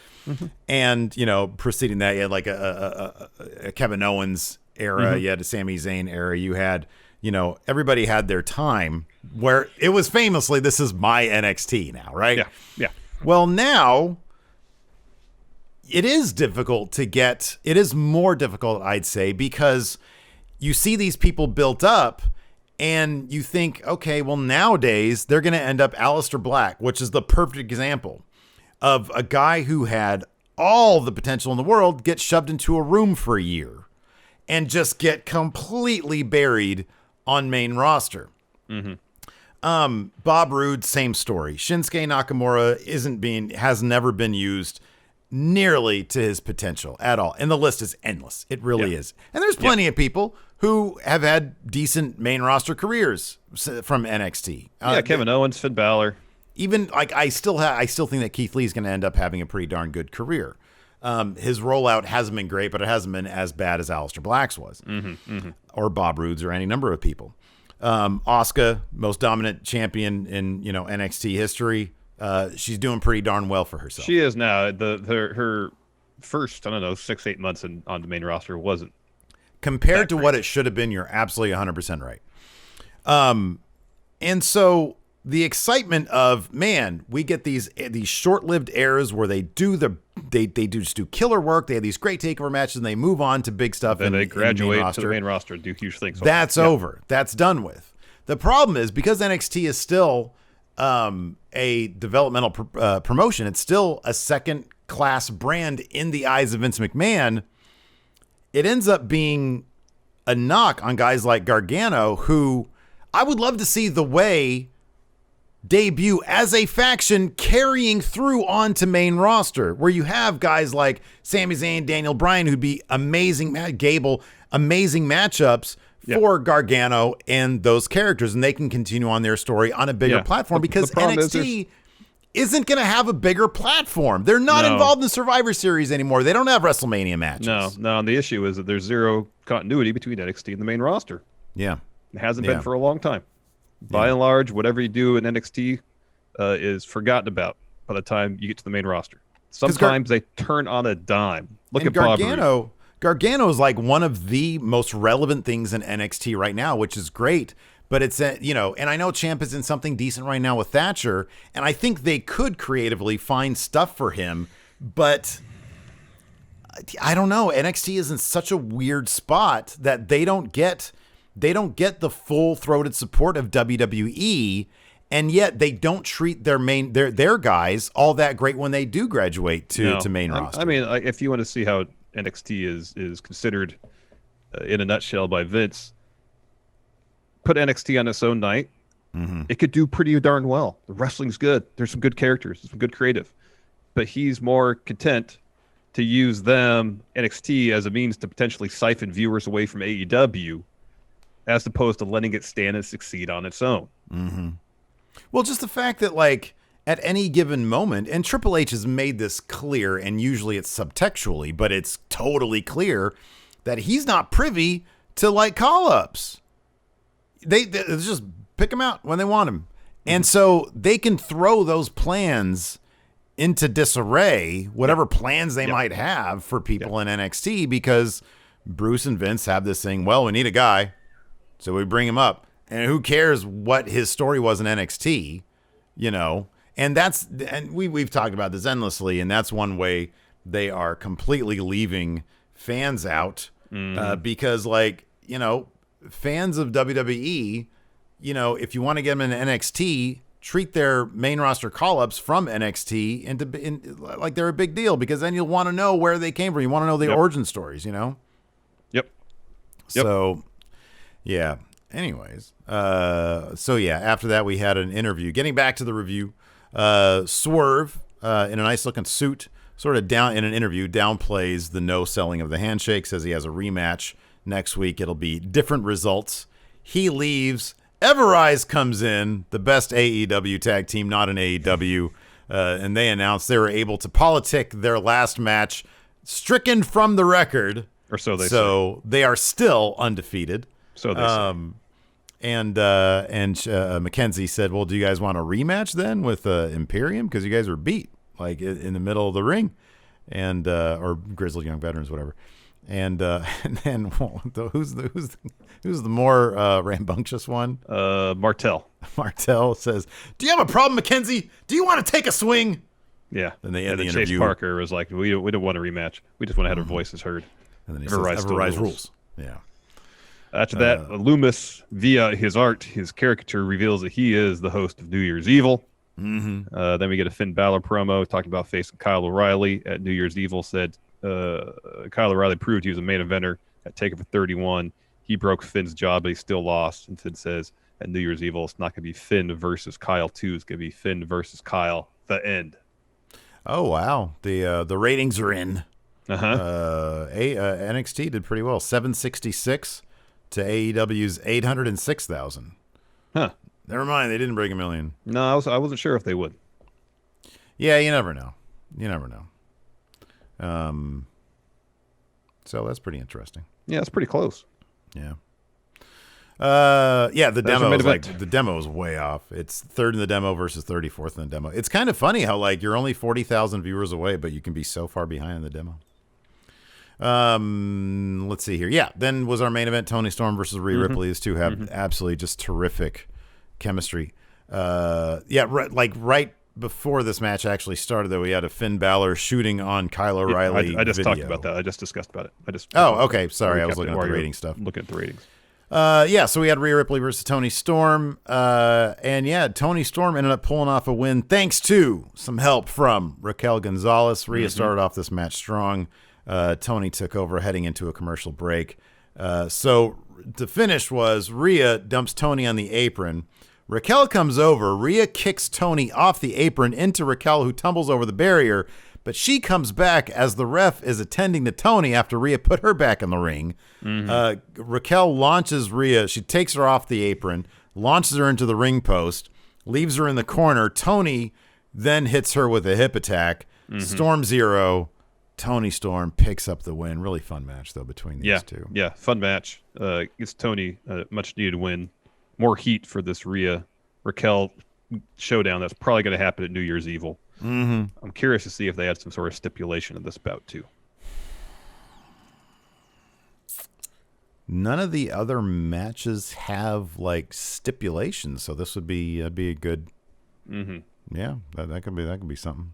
And, you know, preceding that, you had like a Kevin Owens era. You had a Sami Zayn era. You had, you know, everybody had their time where it was famously, this is my NXT now, right? Yeah. Yeah. Well, now it is difficult to get, it is more difficult, I'd say, because you see these people built up and you think, okay, well, nowadays they're going to end up Aleister Black, which is the perfect example of a guy who had all the potential in the world get shoved into a room for a year and just get completely buried on main roster. Bob Roode, same story. Shinsuke Nakamura has never been used nearly to his potential at all. And the list is endless. It really is. And there's plenty of people who have had decent main roster careers from NXT. Kevin Owens, Finn Balor. Even like I still think that Keith Lee is going to end up having a pretty darn good career. His rollout hasn't been great, but it hasn't been as bad as Aleister Black's was, or Bob Roode's, or any number of people. Asuka, most dominant champion in NXT history. She's doing pretty darn well for herself. She is now. Her first, 6-8 months on the main roster wasn't compared to what it should have been. You're absolutely 100% right. And so the excitement of, man, we get these short-lived eras where they just do killer work. They have these great takeover matches, and they move on to big stuff. Then they graduate to the main roster and do huge things. That's over. That's done with. The problem is, because NXT is still a developmental promotion, it's still a second-class brand in the eyes of Vince McMahon. It ends up being a knock on guys like Gargano, who I would love to see the way debut as a faction carrying through onto main roster, where you have guys like Sami Zayn, Daniel Bryan, who'd be amazing, Gable, amazing matchups for Gargano and those characters, and they can continue on their story on a bigger platform, because NXT isn't going to have a bigger platform. They're not involved in the Survivor Series anymore. They don't have WrestleMania matches. No. And the issue is that there's zero continuity between NXT and the main roster. Yeah. It hasn't been for a long time. By and large, whatever you do in NXT is forgotten about by the time you get to the main roster. Sometimes they turn on a dime. Look at Gargano. Gargano is like one of the most relevant things in NXT right now, which is great. But it's, and I know Ciampa's in something decent right now with Thatcher, and I think they could creatively find stuff for him, but I don't know. NXT is in such a weird spot that they don't get the full-throated support of WWE, and yet they don't treat their guys all that great when they do graduate to main roster. I mean, if you want to see how NXT is considered in a nutshell by Vince, put NXT on its own night. Mm-hmm. It could do pretty darn well. The wrestling's good. There's some good characters, some good creative, but he's more content to use NXT as a means to potentially siphon viewers away from AEW, as opposed to letting it stand and succeed on its own. Mm-hmm. Well, just the fact that, like, at any given moment, and Triple H has made this clear, and usually it's subtextually, but it's totally clear that he's not privy to, like, call-ups. They just pick him out when they want him. And so they can throw those plans into disarray, whatever plans they might have for people in NXT, because Bruce and Vince have this thing, well, we need a guy, so we bring him up. And who cares what his story was in NXT, And we've talked about this endlessly, and that's one way they are completely leaving fans out, because, fans of WWE, if you want to get them into NXT, treat their main roster call-ups from NXT like they're a big deal, because then you'll want to know where they came from. You want to know the origin stories, Yep. So, yeah. Anyways, after that we had an interview. Getting back to the review, Swerve, in a nice looking suit, sort of down in an interview, downplays the no selling of the handshake, says he has a rematch next week. It'll be different results. He leaves. Everrise comes in, the best AEW tag team, not an AEW, and they announced they were able to politic their last match, stricken from the record. Or so they say. So they are still undefeated. So they say. And Mackenzie said, well, do you guys want a rematch then with Imperium? Because you guys were beat, like, in the middle of the ring, and or Grizzled Young Veterans, whatever. And then who's the more rambunctious one? Martel. Martel says, "Do you have a problem, Mackenzie? Do you want to take a swing?" Yeah. Then they end the Chase interview. Parker was like, "We don't want a rematch. We just want to have our voices heard." And then he says, "Everrise rules." Yeah. After that, Loomis, via his art, his caricature, reveals that he is the host of New Year's Evil. Mm-hmm. Then we get a Finn Balor promo talking about facing Kyle O'Reilly at New Year's Evil. Said Kyle O'Reilly proved he was a main eventer at TakeOver 31. He broke Finn's jaw, but he still lost. And Finn says at New Year's Evil, it's not going to be Finn versus Kyle 2. It's going to be Finn versus Kyle, the end. Oh, wow. The ratings are in. Uh-huh. NXT did pretty well. 766 to AEW's 806,000. Huh. Never mind. They didn't break 1 million. No, I wasn't sure if they would. Yeah, you never know. So that's pretty interesting. Yeah, it's pretty close. Yeah. Yeah, the That's your demo main is event. like the demo is way off. It's 3rd in the demo versus 34th in the demo. It's kind of funny how like you're only 40,000 viewers away, but you can be so far behind in the demo. Let's see here. Yeah, then was our main event Toni Storm versus Rhea Ripley. These two have absolutely just terrific chemistry. Right before this match actually started, though, we had a Finn Balor shooting on Kyle O'Reilly. I just video. talked about that. I just discussed about it. Oh, okay. Sorry, I was recapped looking it at while the you were rating stuff. Looking at the ratings. So we had Rhea Ripley versus Toni Storm. Toni Storm ended up pulling off a win thanks to some help from Raquel Gonzalez. Rhea started off this match strong. Toni took over heading into a commercial break. So the finish was Rhea dumps Toni on the apron. Raquel comes over. Rhea kicks Toni off the apron into Raquel, who tumbles over the barrier. But she comes back as the ref is attending to Toni after Rhea put her back in the ring. Raquel launches Rhea. She takes her off the apron, launches her into the ring post, leaves her in the corner. Toni then hits her with a hip attack. Storm 0. Toni Storm picks up the win. Really fun match, though, between these two. Yeah, fun match. Gives Toni a much-needed win. More heat for this Rhea Raquel showdown that's probably going to happen at New Year's Evil. I'm curious to see if they had some sort of stipulation in this bout, too. None of the other matches have like stipulations, so this would be a good. Yeah, that could be something.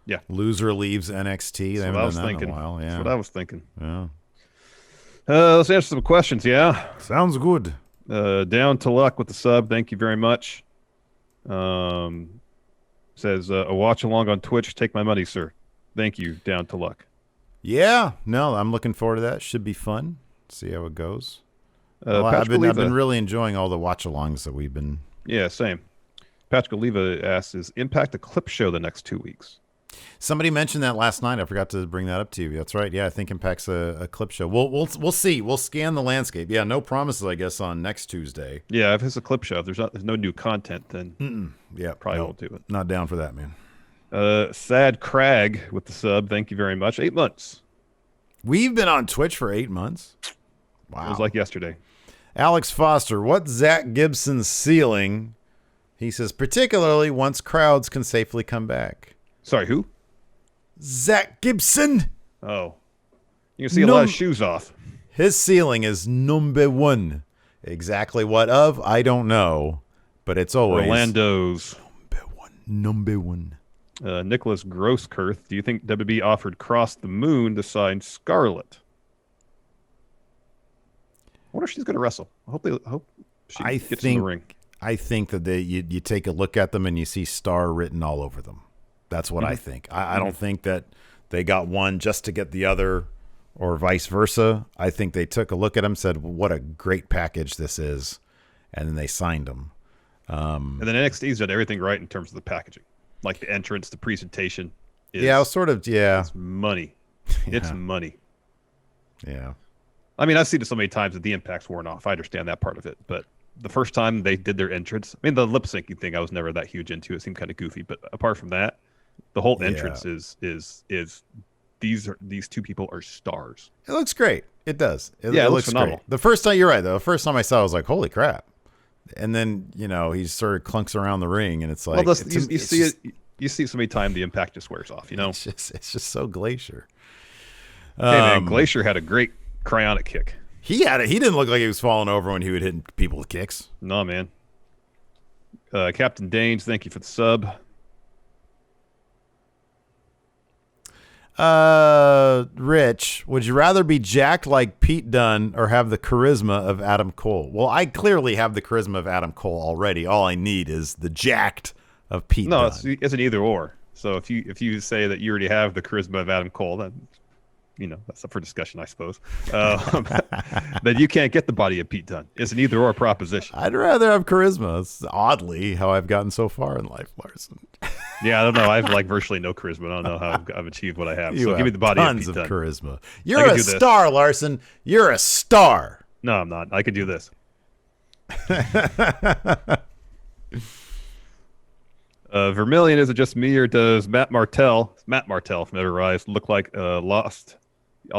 Yeah, loser leaves NXT. They haven't done that in a while. Yeah, that's what I was thinking. Yeah. Let's answer some questions. Yeah, sounds good. Down to Luck with the sub. Thank you very much. Says a watch along on Twitch. Take my money, sir. Thank you. Down to Luck. Yeah, no, I'm looking forward to that. Should be fun. See how it goes. I've been really enjoying all the watch-alongs that we've been. Yeah, same. Patrick Oliva asks, "Is Impact a clip show the next 2 weeks?" Somebody mentioned that last night. I forgot to bring that up to you. That's right. Yeah, I think Impact's a clip show. We'll see. We'll scan the landscape. Yeah, no promises, I guess, on next Tuesday. Yeah, if it's a clip show, if there's no new content, then probably won't do it. Not down for that, man. Sad Crag with the sub. Thank you very much. 8 months. We've been on Twitch for 8 months. Wow. It was like yesterday. Alex Foster, what's Zach Gibson's ceiling? He says, particularly once crowds can safely come back. Sorry, who? Zach Gibson. Oh. You can see a lot of shoes off. His ceiling is number 1. Exactly what of? I don't know. But it's always Orlando's. Number 1. Nicholas Grosskirth, do you think WB offered Kross the Moon to sign Scarlett? I wonder if she's going to wrestle. I hope she gets in the ring. I think that you take a look at them and you see Star written all over them. That's what I think. I don't think that they got one just to get the other or vice versa. I think they took a look at them, said, what a great package this is, and then they signed them. And then NXT's done everything right in terms of the packaging. Like the entrance, the presentation. It's money. It's money. Yeah. I mean, I've seen it so many times that the impact's worn off. I understand that part of it. But the first time they did their entrance, I mean, the lip syncing thing I was never that huge into. It seemed kind of goofy. But apart from that, the whole entrance is these two people are stars. It looks great. It does. It looks phenomenal. Great. The first time, you're right, though. The first time I saw it, I was like, holy crap. And then, he sort of clunks around the ring, and it's like... Well, you see it so many times, the impact just wears off, It's just so Glacier. Hey, man, Glacier had a great cryonic kick. He didn't look like he was falling over when he would hit people with kicks. No, man. Captain Danes, thank you for the sub. Rich, would you rather be jacked like Pete Dunne or have the charisma of Adam Cole? Well, I clearly have the charisma of Adam Cole already. All I need is the jacked of Pete Dunne. No, it's an either or. So if you say that you already have the charisma of Adam Cole, then that's up for discussion, I suppose. Then you can't get the body of Pete Dunne. It's an either or proposition. I'd rather have charisma. It's oddly how I've gotten so far in life, Larson. Yeah, I don't know. I have virtually no charisma. I don't know how I've achieved what I have. So give me the body of Pete Dunne. Tons of charisma. You're a star, Larson. You're a star. No, I'm not. I could do this. Vermilion, is it just me, or does Matt Martell from Ever Rise look like a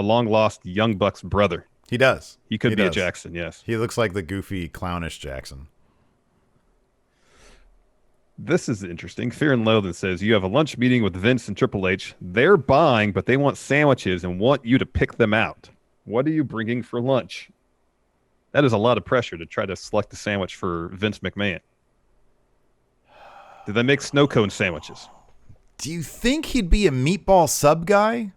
long lost Young Bucks brother? He does. He could be a does. Jackson, yes. He looks like the goofy, clownish Jackson. This is interesting. Fear and Loathing says, you have a lunch meeting with Vince and Triple H. They're buying, but they want sandwiches and want you to pick them out. What are you bringing for lunch? That is a lot of pressure to try to select a sandwich for Vince McMahon. Do they make snow cone sandwiches? Do you think he'd be a meatball sub guy?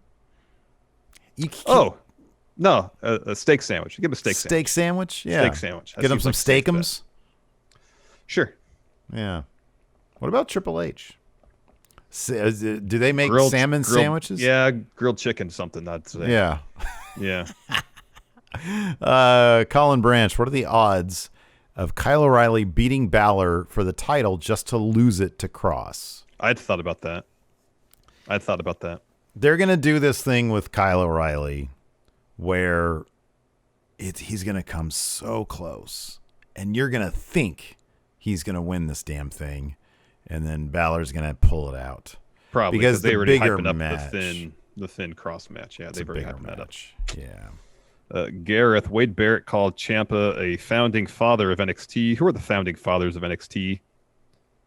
No, a steak sandwich. Give him a steak sandwich. Yeah, steak sandwich. Get him some steakums. Sure. Yeah. What about Triple H? Do they make grilled sandwiches? Yeah, grilled chicken something. I'd say. Yeah. Yeah. Colin Branch, what are the odds of Kyle O'Reilly beating Balor for the title just to lose it to Kross? I'd thought about that. They're going to do this thing with Kyle O'Reilly where he's going to come so close and you're going to think he's going to win this damn thing, and then Balor's going to pull it out. Probably because they the already bigger hyping up match, the Thin Kross match. Yeah, they've already hyped that up. Yeah. Gareth Wade Barrett called Ciampa a founding father of NXT. Who are the founding fathers of NXT?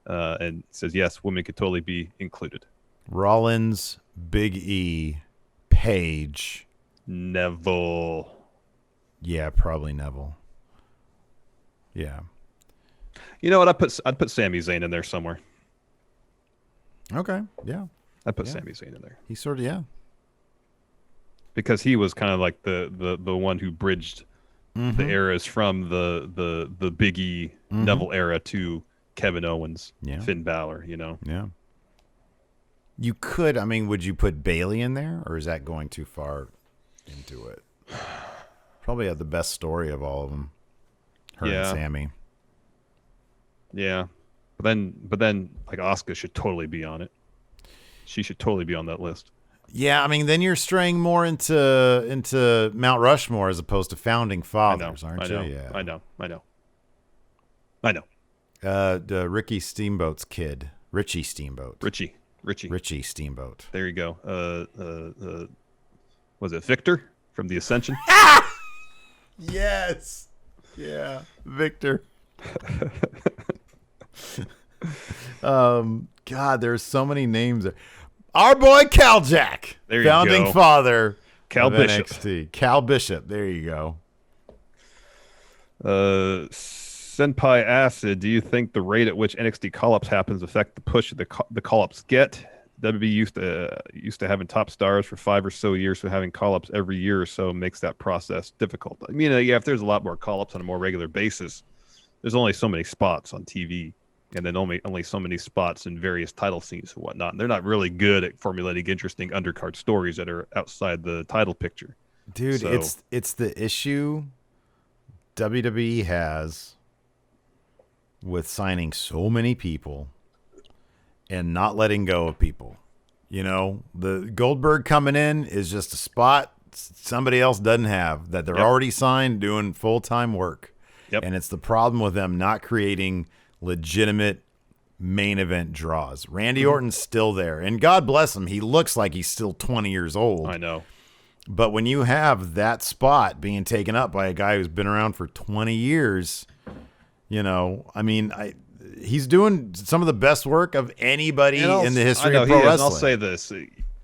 And says yes, women could totally be included. Rollins, Big E, Paige, Neville. Yeah, probably Neville. Yeah. You know what? I'd put Sami Zayn in there somewhere. Okay. Yeah. I'd put Sami Zayn in there. He sort of, yeah. Because he was kind of like the one who bridged the eras from the Big E Neville era to Kevin Owens, Finn Balor, you know. Yeah. You could, I mean, would you put Bayley in there, or is that going too far into it? Probably had the best story of all of them. Her and Sammy. Yeah. But then like Asuka should totally be on it. She should totally be on that list. Yeah, I mean, then you're straying more into Mount Rushmore as opposed to founding fathers, aren't you? Yeah. I know. Ricky Steamboat's kid, Richie Steamboat. Richie Steamboat. There you go. Was it Victor from the Ascension? Yes. Yeah, Victor. God, there's so many names there. Our boy Cal Jack, there you founding go. father Cal of Bishop. NXT. Cal Bishop. There you go. Senpai Acid, do you think the rate at which NXT call-ups happens affect the push the call-ups get? WB used to having top stars for 5 or so years, so having call-ups every year or so makes that process difficult. I mean, if there's a lot more call-ups on a more regular basis, there's only so many spots on TV, and then only so many spots in various title scenes and whatnot. And they're not really good at formulating interesting undercard stories that are outside the title picture. Dude, it's the issue WWE has with signing so many people and not letting go of people. You know, the Goldberg coming in is just a spot somebody else doesn't have that they're already signed doing full-time work. Yep. And it's the problem with them not creating legitimate main event draws. Randy Orton's still there, and God bless him, he looks like he's still 20 years old. I know. But when you have that spot being taken up by a guy who's been around for 20 years, you know, I mean, he's doing some of the best work of anybody in the history of pro wrestling. And I'll say this.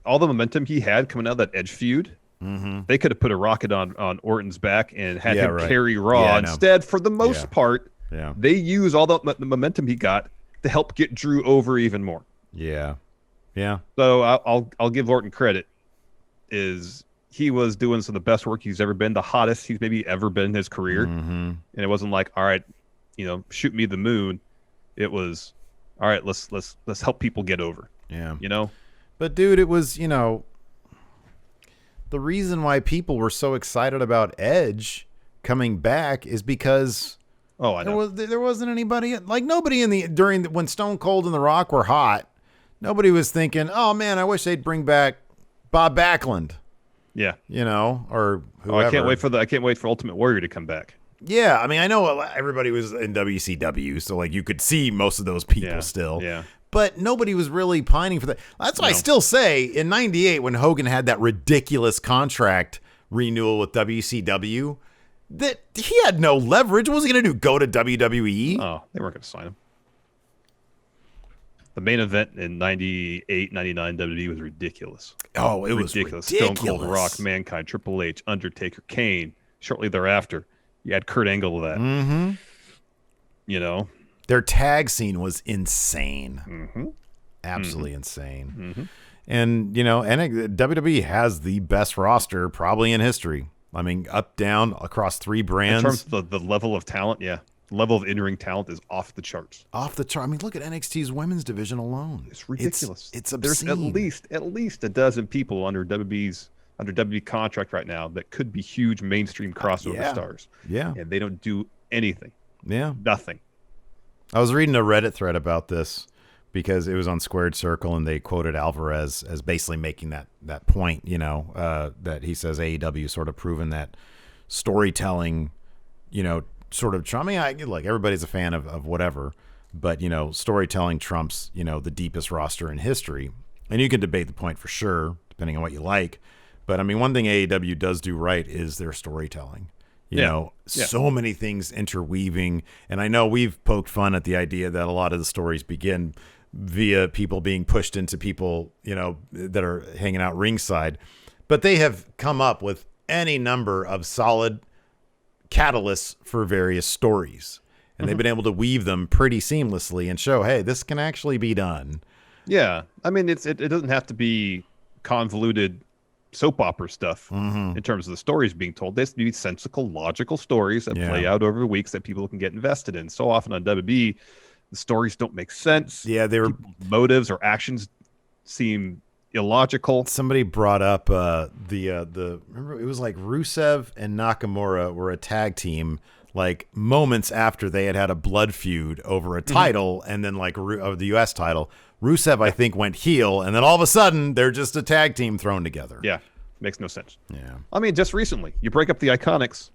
All the momentum he had coming out of that Edge feud, they could have put a rocket on Orton's back and had him carry Raw. Yeah, Instead, for the most part, they use all the momentum he got to help get Drew over even more. Yeah. Yeah. So I'll give Orton credit. He was doing some of the best work he's ever been, the hottest he's maybe ever been in his career. And it wasn't like, all right, you know, shoot me the moon. It was, all right, let's help people get over. Yeah. You know? But dude, it was, you know, the reason why people were so excited about Edge coming back is because I know. there wasn't anybody, like nobody when Stone Cold and The Rock were hot, nobody was thinking, oh man, I wish they'd bring back Bob Backlund. Yeah. You know, or whoever. I can't wait for Ultimate Warrior to come back. Yeah, I mean, I know everybody was in WCW, so like you could see most of those people still. Yeah. But nobody was really pining for that. That's what I still say. In '98, when Hogan had that ridiculous contract renewal with WCW, that he had no leverage. What was he going to do? Go to WWE? Oh, they weren't going to sign him. The main event in 98, 99 WWE was ridiculous. Oh, it was ridiculous. Stone Cold, Rock, Mankind, Triple H, Undertaker, Kane. Shortly thereafter, you had Kurt Angle with that. Mm-hmm. You know? Their tag scene was insane. Mm-hmm. Absolutely insane. Mm-hmm. And, you know, WWE has the best roster probably in history. I mean, up, down, across 3 brands. In terms of the level of talent, yeah. The level of in-ring talent is off the charts. Off the chart. I mean, look at NXT's women's division alone. It's ridiculous. It's obscene. There's at least a dozen people under WWE contract right now that could be huge mainstream crossover stars. Yeah. And they don't do anything. Yeah. Nothing. I was reading a Reddit thread about this because it was on Squared Circle, and they quoted Alvarez as basically making that point, you know, that he says AEW sort of proven that storytelling, you know, sort of, I mean, like everybody's a fan of whatever, but, you know, storytelling trumps, you know, the deepest roster in history. And you can debate the point for sure, depending on what you like. But I mean, one thing AEW does do right is their storytelling. You know, so many things interweaving. And I know we've poked fun at the idea that a lot of the stories begin via people being pushed into people, you know, that are hanging out ringside. But they have come up with any number of solid catalysts for various stories, and they've been able to weave them pretty seamlessly and show, hey, this can actually be done. Yeah, I mean, it doesn't have to be convoluted soap opera stuff in terms of the stories being told. They have to be sensical, logical stories that play out over weeks that people can get invested in. So often on WB, the stories don't make sense. Yeah, they were motives or actions seem illogical. Somebody brought up the remember it was like Rusev and Nakamura were a tag team like moments after they had a blood feud over a title, and then like of the US title. Rusev I think went heel, and then all of a sudden they're just a tag team thrown together. Yeah, makes no sense. Yeah, I mean, just recently you break up the Iconics,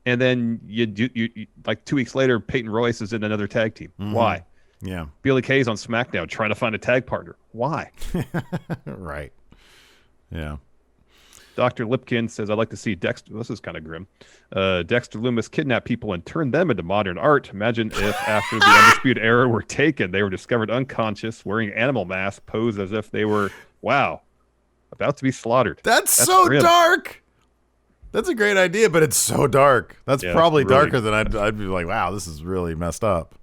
and then you like 2 weeks later Peyton Royce is in another tag team. Why? Yeah. Billy Kay's on SmackDown trying to find a tag partner. Why? Right. Yeah. Dr. Lipkin says, I'd like to see Dexter. This is kind of grim. Dexter Loomis kidnap people and turn them into modern art. Imagine if after the Undisputed Era were taken, they were discovered unconscious, wearing animal masks, posed as if they were, about to be slaughtered. That's so grim. Dark. That's a great idea, but it's so dark. That's probably really darker than I'd be like, wow, this is really messed up.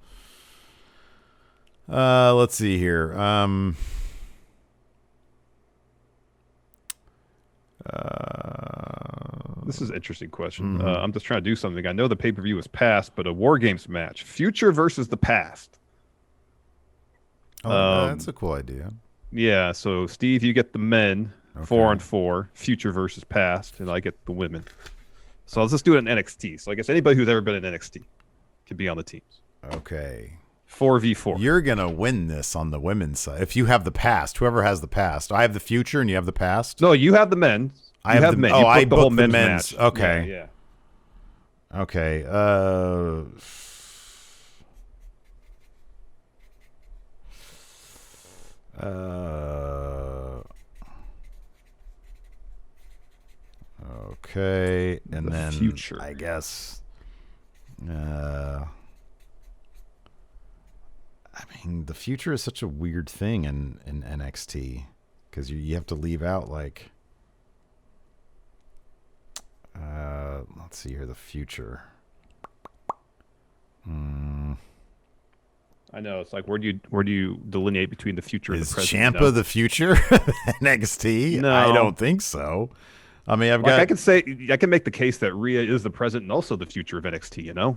Let's see here. This is an interesting question. I'm just trying to do something. I know the pay-per-view was past, but a War Games match. Future versus the past. That's a cool idea. Yeah, so Steve, you get the men, 4-on-4, future versus past, and I get the women. So let's just do it in NXT. So I guess anybody who's ever been in NXT can be on the teams. Okay. 4v4. You're going to win this on the women's side. If you have the past, whoever has the past. I have the future and you have the past? No, you have the men. I have the men. Oh, I booked the men's match. Okay. Yeah. Okay. Okay. And the then future. I guess. I mean, the future is such a weird thing in NXT because you have to leave out like. Let's see here, the future. I know it's like where do you delineate between the future and the present? Is Ciampa the future NXT? No, I don't think so. I mean, I can make the case that Rhea is the present and also the future of NXT. You know.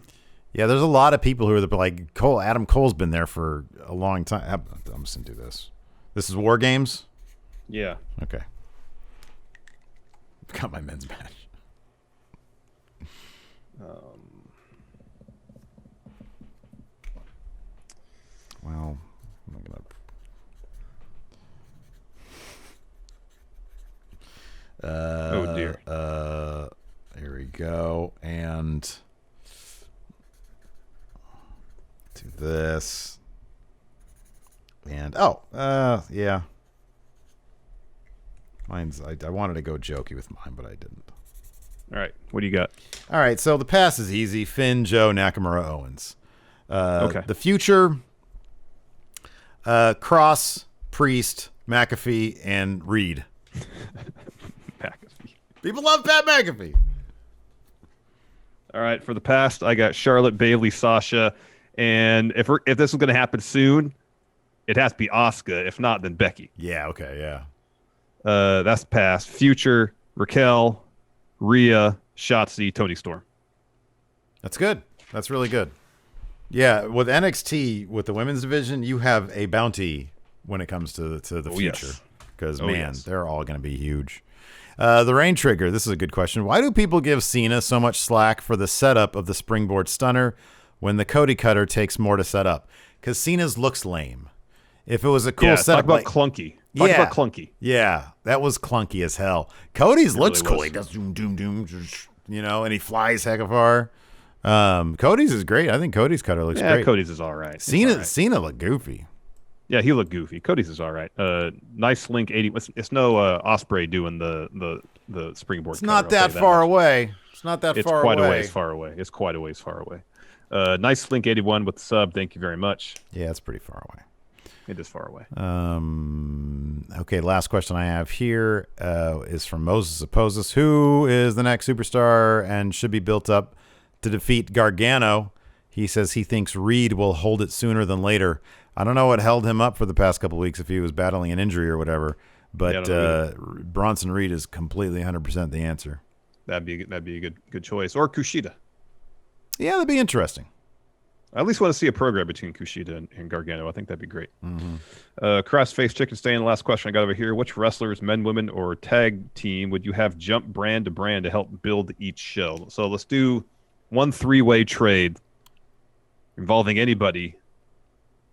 Yeah, there's a lot of people who are like Adam Cole's been there for a long time. I'm just gonna do this. This is War Games. Yeah. Okay. Got my men's match. Well, I'm not gonna. Oh dear. Here we go, and do this, and yeah. Mine's. I wanted to go jokey with mine, but I didn't. All right. What do you got? All right, so the pass is easy. Finn, Joe, Nakamura, Owens. Okay. The future, Kross, Priest, McAfee, and Reed. McAfee. People love Pat McAfee. All right. For the past, I got Charlotte, Bayley, Sasha. And if this is going to happen soon, it has to be Asuka. If not, then Becky. Yeah, okay, yeah. That's the past. Future, Raquel, Rhea, Shotzi, Toni Storm. That's good. That's really good. Yeah, with NXT, with the women's division, you have a bounty when it comes to the future. Because, they're all going to be huge. The Rain Trigger, this is a good question. Why do people give Cena so much slack for the setup of the springboard stunner when the Cody Cutter takes more to set up? Because Cena's looks lame. If it was a cool setup. Talk about clunky. Talk about clunky. Yeah, that was clunky as hell. Cody's looks really cool. was. He does doom, doom, doom, and he flies heck of far. Cody's is great. I think Cody's cutter looks great. Cody's is all right. Cena looked goofy. Yeah, he looked goofy. Cody's is all right. Nice link 80. It's no Osprey doing the springboard. It's not that far away. It's not that far away. It's quite a ways far away. It's quite a ways far away. Nice link 81 with the sub. Thank you very much. Yeah, it's pretty far away. It is far away. Okay, last question I have here is from Moses Opposes. Who is the next superstar and should be built up to defeat Gargano? He says he thinks Reed will hold it sooner than later. I don't know what held him up for the past couple of weeks if he was battling an injury or whatever, but Bronson Reed is completely 100% the answer. That'd be a good choice. Or Kushida. Yeah, that'd be interesting. I at least want to see a program between Kushida and Gargano. I think that'd be great. Mm-hmm. Cross-face chicken stain. The last question I got over here. Which wrestlers, men, women, or tag team would you have jump brand to brand to help build each show? So let's do one 3-way trade involving anybody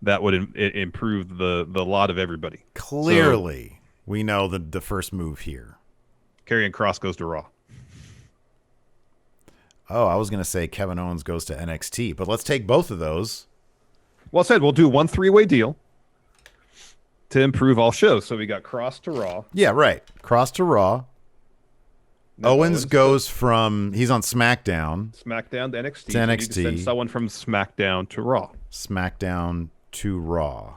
that would improve the lot of everybody. Clearly, we know the first move here. Karrion Kross goes to Raw. Oh, I was going to say Kevin Owens goes to NXT, but let's take both of those. Well, I said we'll do one 3-way deal to improve all shows. So we got Kross to Raw. Yeah, right. Kross to Raw. Owens goes from, he's on SmackDown. SmackDown to NXT. To So NXT. you can send someone from SmackDown to Raw. SmackDown to Raw.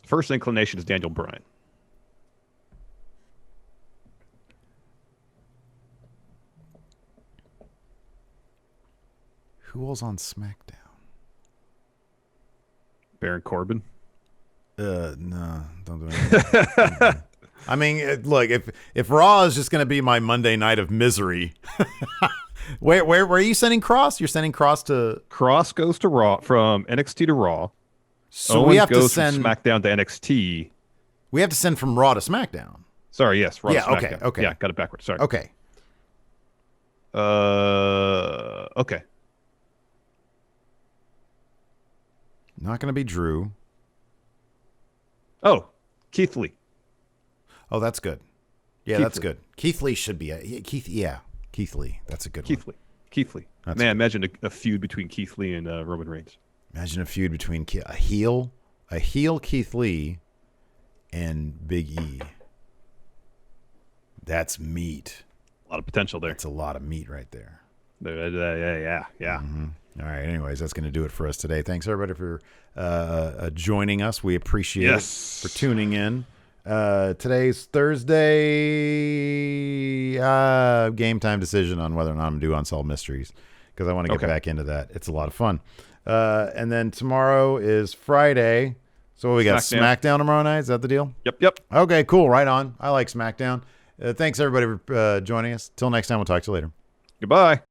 First inclination is Daniel Bryan. Who was on SmackDown? Baron Corbin. No, don't do anything. I mean, look, if Raw is just going to be my Monday night of misery, where are you sending Kross? You're sending Kross to... Kross goes to Raw, from NXT to Raw. So Owens we have to goes send... from SmackDown to NXT. We have to send from Raw to SmackDown. Sorry, yes. Raw to okay, SmackDown. okay. Yeah, got it backwards. Sorry. Okay. Okay. Not going to be Drew. Oh, Keith Lee. Oh, that's good. Yeah, Keith that's Lee. good. Keith Lee should be Keith Lee. That's a good one. Keith Lee. That's Man, good. imagine a feud between Keith Lee and Roman Reigns. Imagine a feud between a heel Keith Lee and Big E. That's meat. A lot of potential there. That's a lot of meat right there. Yeah. Mm-hmm. All right. Anyways, that's going to do it for us today. Thanks everybody for joining us. We appreciate it for tuning in. Today's Thursday. Game time decision on whether or not I'm due Unsolved Mysteries because I want to get back into that. It's a lot of fun. And then tomorrow is Friday. So we got SmackDown tomorrow night. Is that the deal? Yep. Okay, cool. Right on. I like SmackDown. Thanks everybody for joining us. Till next time, we'll talk to you later. Goodbye.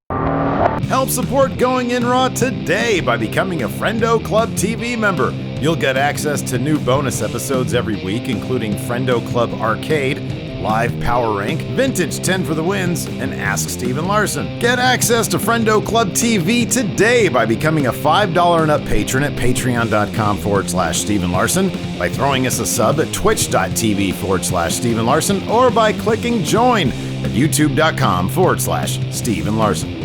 Help support Going In Raw today by becoming a Friendo Club TV member. You'll get access to new bonus episodes every week, including Friendo Club Arcade, Live Power Rank, Vintage 10 for the Wins, and Ask Steve and Larson. Get access to Friendo Club TV today by becoming a $5 and up patron at patreon.com/Steve and Larson, by throwing us a sub at twitch.tv/Steve and Larson, or by clicking join at youtube.com/Steve and Larson.